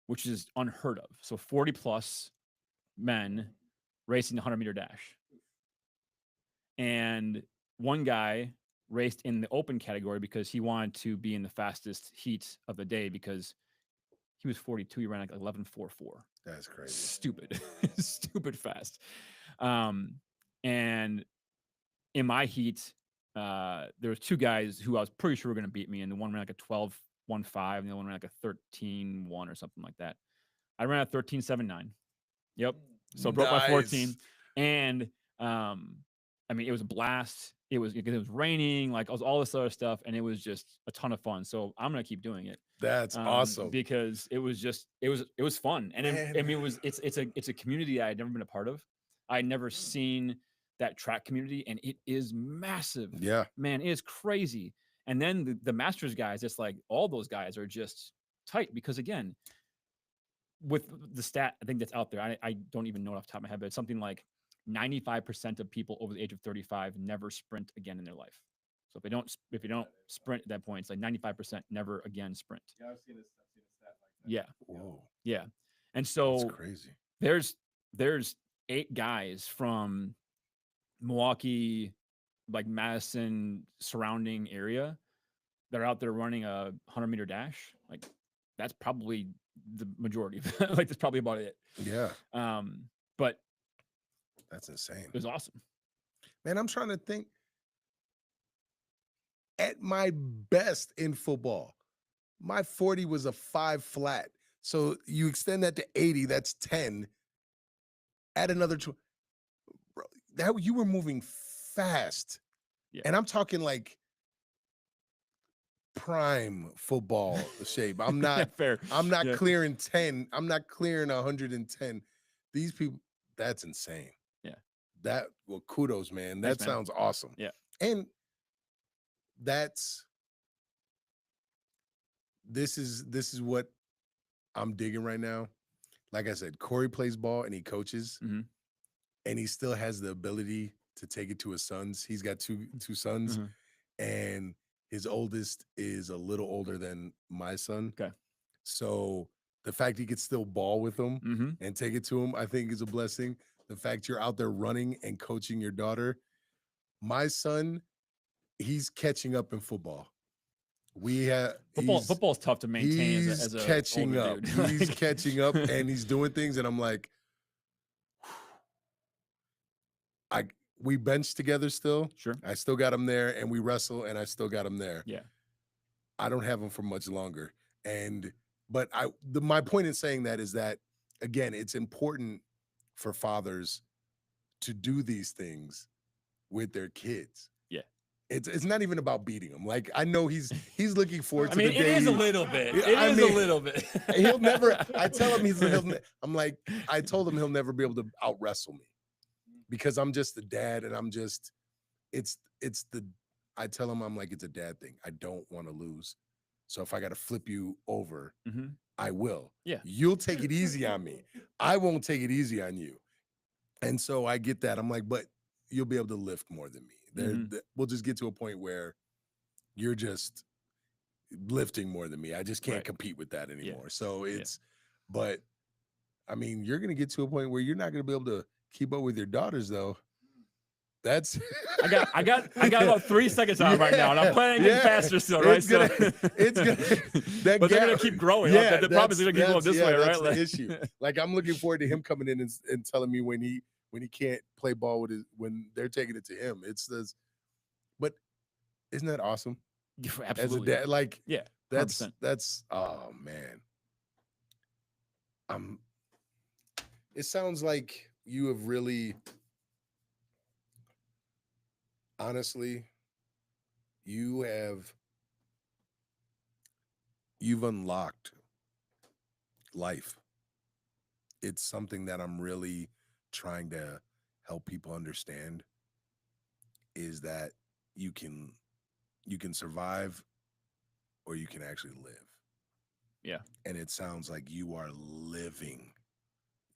Speaker 2: which is unheard of. So 40 plus men racing the 100-meter dash. And one guy raced in the open category because he wanted to be in the fastest heat of the day because he was 42. He ran like 11:44.
Speaker 1: That's crazy.
Speaker 2: Stupid, stupid fast. Um, and in my heat, there was 2 guys who I was pretty sure were going to beat me, and the one ran like a 12:15, and the other one ran like a 13:1 or something like that. I ran a 13:79. Yep. So I broke my 14,
Speaker 1: Nice.
Speaker 2: and I mean it was a blast. It was raining, like all this other stuff, and it was just a ton of fun. So I'm gonna keep doing it
Speaker 1: That's awesome.
Speaker 2: because it was fun, and I
Speaker 1: Man.
Speaker 2: mean it's a community I had never been a part of. I had never seen that track community, and it is massive,
Speaker 1: Yeah.
Speaker 2: man. It is crazy. And then the Masters guys, it's like all those guys are just tight because again, with the stat I think that's out there, I don't even know it off the top of my head, but it's something like 95% of people over the age of 35 never sprint again in their life. So if you don't sprint at that point, it's like 95% never again sprint.
Speaker 3: Yeah, I've seen a stat like that.
Speaker 2: Yeah,
Speaker 1: Whoa.
Speaker 2: yeah. And
Speaker 1: That's
Speaker 2: so
Speaker 1: crazy.
Speaker 2: there's 8 guys from Milwaukee, like Madison surrounding area that are out there running a 100-meter dash. Like that's probably the majority. Like that's probably about it.
Speaker 1: Yeah.
Speaker 2: But
Speaker 1: That's insane.
Speaker 2: it was awesome.
Speaker 1: Man, I'm trying to think. At my best in football, my 40 was a 5 flat. So you extend that to 80, that's 10. Add another 2. Bro, that you were moving fast.
Speaker 2: Yeah.
Speaker 1: And I'm talking like prime football shape. I'm
Speaker 2: Yeah,
Speaker 1: not
Speaker 2: fair.
Speaker 1: I'm not
Speaker 2: Yeah.
Speaker 1: clearing 10. I'm not clearing 110. These people, that's insane.
Speaker 2: Yeah.
Speaker 1: Well, kudos, man.
Speaker 2: Thanks,
Speaker 1: That
Speaker 2: man.
Speaker 1: sounds awesome.
Speaker 2: Yeah.
Speaker 1: And this is what I'm digging right now. Like I said, Corey plays ball and he coaches,
Speaker 2: Mm-hmm.
Speaker 1: and he still has the ability to take it to his sons. He's got two sons,
Speaker 2: Mm-hmm.
Speaker 1: and his oldest is a little older than my son.
Speaker 2: Okay.
Speaker 1: So the fact he could still ball with him
Speaker 2: Mm-hmm.
Speaker 1: and take it to him, I think is a blessing. The fact you're out there running and coaching your daughter. My son, he's catching up in football.
Speaker 2: Football's tough to maintain
Speaker 1: he's
Speaker 2: as a
Speaker 1: catching
Speaker 2: older
Speaker 1: up.
Speaker 2: dude.
Speaker 1: He's
Speaker 2: Like-
Speaker 1: catching up, and he's doing things, and I'm like, we bench together still.
Speaker 2: Sure.
Speaker 1: I still got him there, and we wrestle, and I still got him there.
Speaker 2: Yeah.
Speaker 1: I don't have him for much longer. But my point in saying that is that, again, it's important for fathers to do these things with their kids.
Speaker 2: Yeah.
Speaker 1: it's not even about beating him. Like I know he's looking forward
Speaker 2: I
Speaker 1: to
Speaker 2: mean,
Speaker 1: the
Speaker 2: it
Speaker 1: day
Speaker 2: is a
Speaker 1: he,
Speaker 2: little bit.
Speaker 1: Yeah,
Speaker 2: It
Speaker 1: I
Speaker 2: is a
Speaker 1: mean,
Speaker 2: little bit.
Speaker 1: he'll never. I tell him I'm like I told him he'll never be able to out wrestle me because I'm just the dad and I'm just it's the I tell him I'm like it's a dad thing. I don't want to lose. So if I got to flip you over,
Speaker 2: Mhm.
Speaker 1: I will.
Speaker 2: Yeah.
Speaker 1: You'll take it easy on me. I won't take it easy on you. And so I get that. I'm like, but you'll be able to lift more than me.
Speaker 2: Mhm.
Speaker 1: We'll just get to a point where you're just lifting more than me. I just can't
Speaker 2: Right.
Speaker 1: compete with that
Speaker 2: Yeah.
Speaker 1: anymore. So
Speaker 2: Yeah.
Speaker 1: but I mean, you're gonna get to a point where you're not gonna be able to keep up with your daughters, though. That's
Speaker 2: I got about 3 seconds on right now, and I'm planning getting faster still, right?
Speaker 1: It's gonna it's gonna that
Speaker 2: but they're gonna
Speaker 1: gap,
Speaker 2: keep growing.
Speaker 1: yeah,
Speaker 2: The problem is they're gonna keep going this way, right?
Speaker 1: that's the issue. Like I'm looking forward to him coming in and telling me when he can't play ball with his when they're taking it to him. It's this, but isn't that awesome? As a
Speaker 2: Absolutely.
Speaker 1: dad, like
Speaker 2: Yeah. 100%.
Speaker 1: that's oh man. Um it sounds like you have really honestly you have you've unlocked life. It's something that I'm really trying to help people understand is that you can survive or you can actually live.
Speaker 2: Yeah.
Speaker 1: And it sounds like you are living,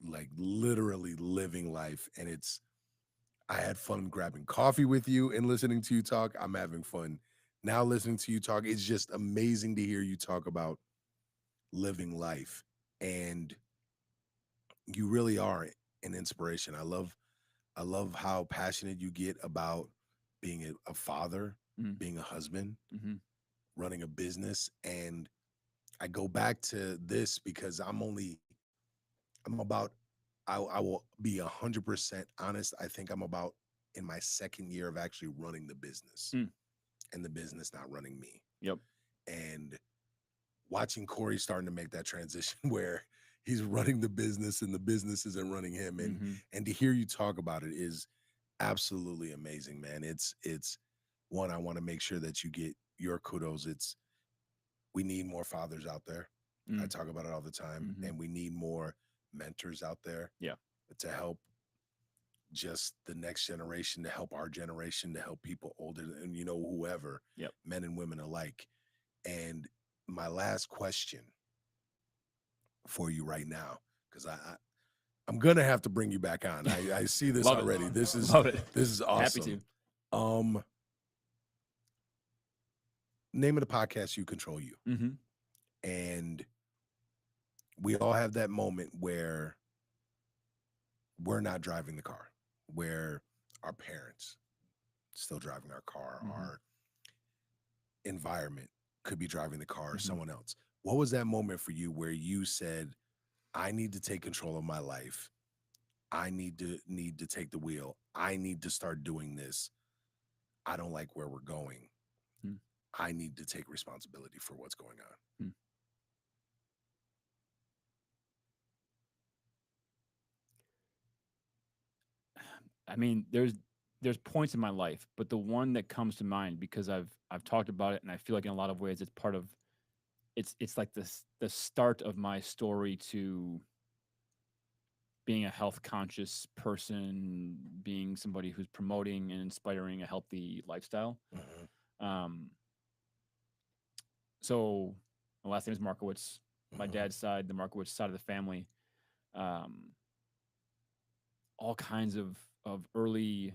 Speaker 1: like literally living life. And I had fun grabbing coffee with you and listening to you talk. I'm having fun now listening to you talk. It's just amazing to hear you talk about living life. And you really are an inspiration. I love how passionate you get about being a father,
Speaker 2: Mhm.
Speaker 1: being a husband,
Speaker 2: Mhm.
Speaker 1: running a business. And I go back to this because I'm about, I will be 100% honest. I think I'm about in my second year of actually running the business
Speaker 2: Mm.
Speaker 1: and the business not running me.
Speaker 2: Yep.
Speaker 1: And watching Corey starting to make that transition where he's running the business and the business isn't running him.
Speaker 2: Mhm.
Speaker 1: And to hear you talk about it is absolutely amazing, man. It's one, I want to make sure that you get your kudos. We need more fathers out there. I
Speaker 2: Mm.
Speaker 1: talk about it all the time.
Speaker 2: Mhm.
Speaker 1: And we need more mentors out there
Speaker 2: Yeah.
Speaker 1: to help just the next generation, to help our generation, to help people older and whoever,
Speaker 2: Yep.
Speaker 1: men and women alike. And my last question for you right now, because I'm gonna have to bring you back on. I see this
Speaker 2: Love it.
Speaker 1: already.
Speaker 2: Love it.
Speaker 1: This is
Speaker 2: Happy
Speaker 1: awesome. Name of the podcast, You Control You.
Speaker 2: Mhm.
Speaker 1: And we all have that moment where we're not driving the car, where our parents still driving our car,
Speaker 2: Mhm.
Speaker 1: our environment could be driving the car, or
Speaker 2: Mhm.
Speaker 1: someone else. What was that moment for you where you said, I need to take control of my life. I need to take the wheel. I need to start doing this. I don't like where we're going.
Speaker 2: Mm.
Speaker 1: I need to take responsibility for what's going on.
Speaker 2: Mm. I mean, there's points in my life, but the one that comes to mind because I've talked about it and I feel like in a lot of ways it's part of it's like the start of my story to being a health conscious person, being somebody who's promoting and inspiring a healthy lifestyle.
Speaker 1: Mm-hmm.
Speaker 2: Um, so my last name is Markowitz. My
Speaker 1: Mm-hmm.
Speaker 2: dad's side, the Markowitz side of the family, um, all kinds of early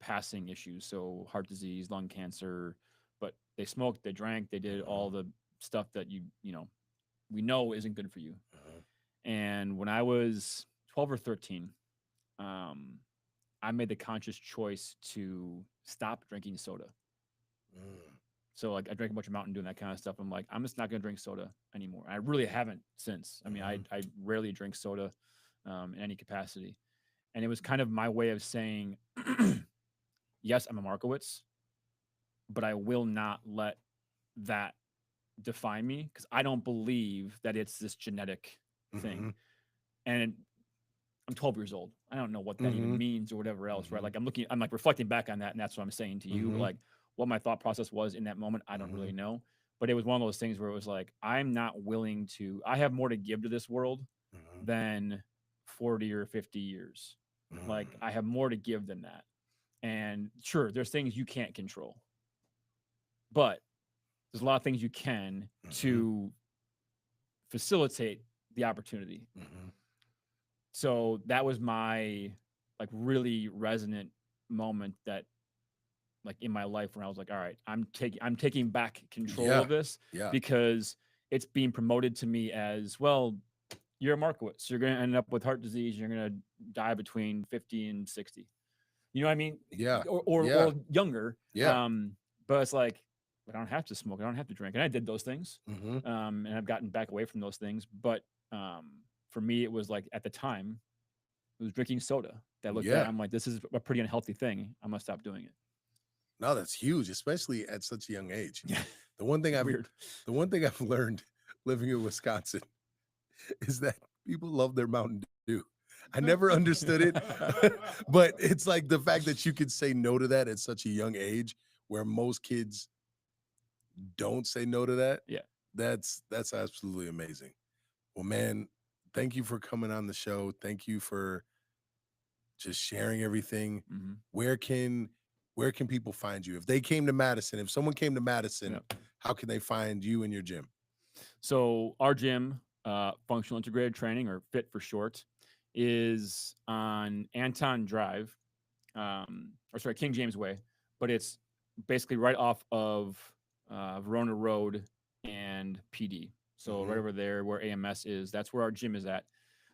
Speaker 2: passing issues. So heart disease, lung cancer, but they smoked, they drank, they did all the stuff that we know isn't good for you. And when I was 12 or 13, um, I made the conscious choice to stop drinking soda.
Speaker 1: Mm-hmm.
Speaker 2: So like I drank a bunch of Mountain Dew and that kind of stuff. I'm like, I'm just not gonna drink soda anymore. I really haven't since. I mean, I rarely drink soda in any capacity. And it was kind of my way of saying, yes, I'm a Markowitz, but I will not let that define me because I don't believe that it's this genetic thing.
Speaker 1: Mm-hmm.
Speaker 2: And I'm 12 years old. I don't know what that even
Speaker 1: Mhm.
Speaker 2: means or whatever else, right?
Speaker 1: Mhm.
Speaker 2: Like I'm like reflecting back on that, and that's what I'm saying to you.
Speaker 1: Mhm.
Speaker 2: Like what my thought process was in that moment, I don't really
Speaker 1: Mhm.
Speaker 2: know. But it was one of those things where it was like, I'm not willing to, I have more to give to this world
Speaker 1: Mhm.
Speaker 2: than 40 or 50 years. Like
Speaker 1: Mhm.
Speaker 2: I have more to give than that. And sure, there's things you can't control, but there's a lot of things you can
Speaker 1: Mhm.
Speaker 2: to facilitate the opportunity.
Speaker 1: Mhm.
Speaker 2: So that was my like really resonant moment that like in my life when I was like, all right, I'm taking back control
Speaker 1: Yeah.
Speaker 2: of this
Speaker 1: Yeah.
Speaker 2: because it's being promoted to me as, well, you're a Markowitz. You're going to end up with heart disease. You're going to die between 50 and 60. You know what I mean?
Speaker 1: Yeah.
Speaker 2: Or
Speaker 1: Yeah.
Speaker 2: younger.
Speaker 1: Yeah.
Speaker 2: But it's like, I don't have to smoke. I don't have to drink. And I did those things.
Speaker 1: Mhm.
Speaker 2: And I've gotten back away from those things. But for me, it was like at the time, it was drinking soda that looked at.
Speaker 1: Yeah.
Speaker 2: I'm like, this is a pretty unhealthy thing. I'm gonna stop doing it.
Speaker 1: No, that's huge, especially at such a young age.
Speaker 2: Yeah,
Speaker 1: The one thing
Speaker 2: it's
Speaker 1: I've
Speaker 2: weird.
Speaker 1: the one thing I've learned living in Wisconsin is that people love their Mountain Dew. I never understood it, but it's like the fact that you could say no to that at such a young age, where most kids don't say no to that.
Speaker 2: Yeah.
Speaker 1: That's absolutely amazing. Well, man, thank you for coming on the show. Thank you for just sharing everything.
Speaker 2: Hmm.
Speaker 1: Where can where can people find you? If they came to Madison, if someone came to Madison,
Speaker 2: Yeah.
Speaker 1: how can they find you and your gym?
Speaker 2: So our gym, functional integrated training, or FIT for short, is on Anton Drive, or sorry, King James Way, but it's basically right off of Verona Road and PD. So right
Speaker 1: Mhm.
Speaker 2: over there where AMS is, that's where our gym is at.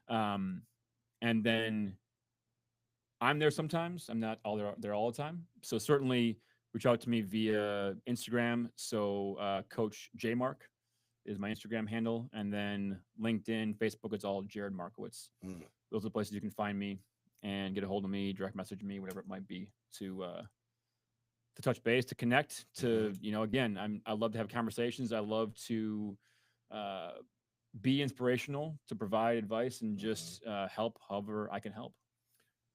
Speaker 2: Um, and then I'm there sometimes. I'm not all there all the time. So certainly reach out to me via Instagram. So Coach J Mark is my Instagram handle, and then LinkedIn, Facebook. It's all Jared Markowitz.
Speaker 1: Mm.
Speaker 2: Those are the places you can find me and get a hold of me, direct message me, whatever it might be, to touch base, to connect.
Speaker 1: Mhm.
Speaker 2: Again, I love to have conversations. I love to uh, be inspirational, to provide advice, and
Speaker 1: Mhm.
Speaker 2: just help however I can help.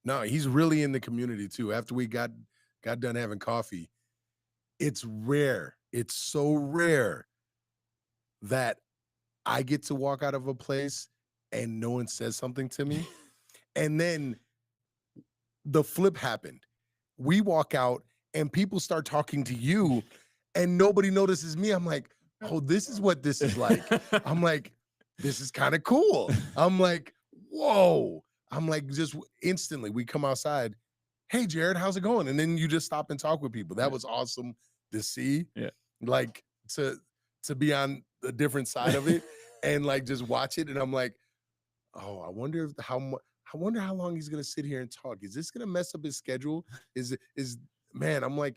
Speaker 1: No, he's really in the community too. After we got done having coffee, it's rare. It's so rare that I get to walk out of a place and no one says something to me. And then the flip happened. We walk out and people start talking to you and nobody notices me. I'm like, oh, this is what this is like. I'm like, this is kind of cool. I'm like, whoa. I'm like, just instantly we come outside. Hey, Jared, how's it going? And then you just stop and talk with people. That
Speaker 2: Yeah.
Speaker 1: was awesome to see.
Speaker 2: Yeah.
Speaker 1: Like to be on the different side of it and like just watch it. And I'm like, oh, I wonder how long he's gonna sit here and talk. Is this gonna mess up his schedule? Is man, I'm like,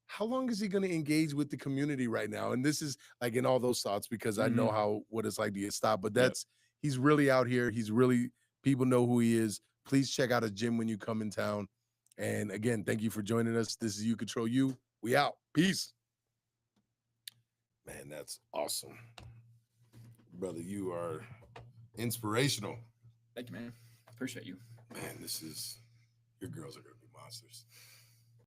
Speaker 1: how long is he gonna engage with the community right now? And this is like in all those thoughts because I know
Speaker 2: Mhm.
Speaker 1: how what it's like to get stopped. But
Speaker 2: Yep.
Speaker 1: he's really out here. He's really people know who he is. Please check out his gym when you come in town. And again, thank you for joining us. This is You Control You. We out. Peace. Man, that's awesome. Brother, you are inspirational.
Speaker 2: Thank you, man. Appreciate you.
Speaker 1: Man, your girls are gonna be monsters.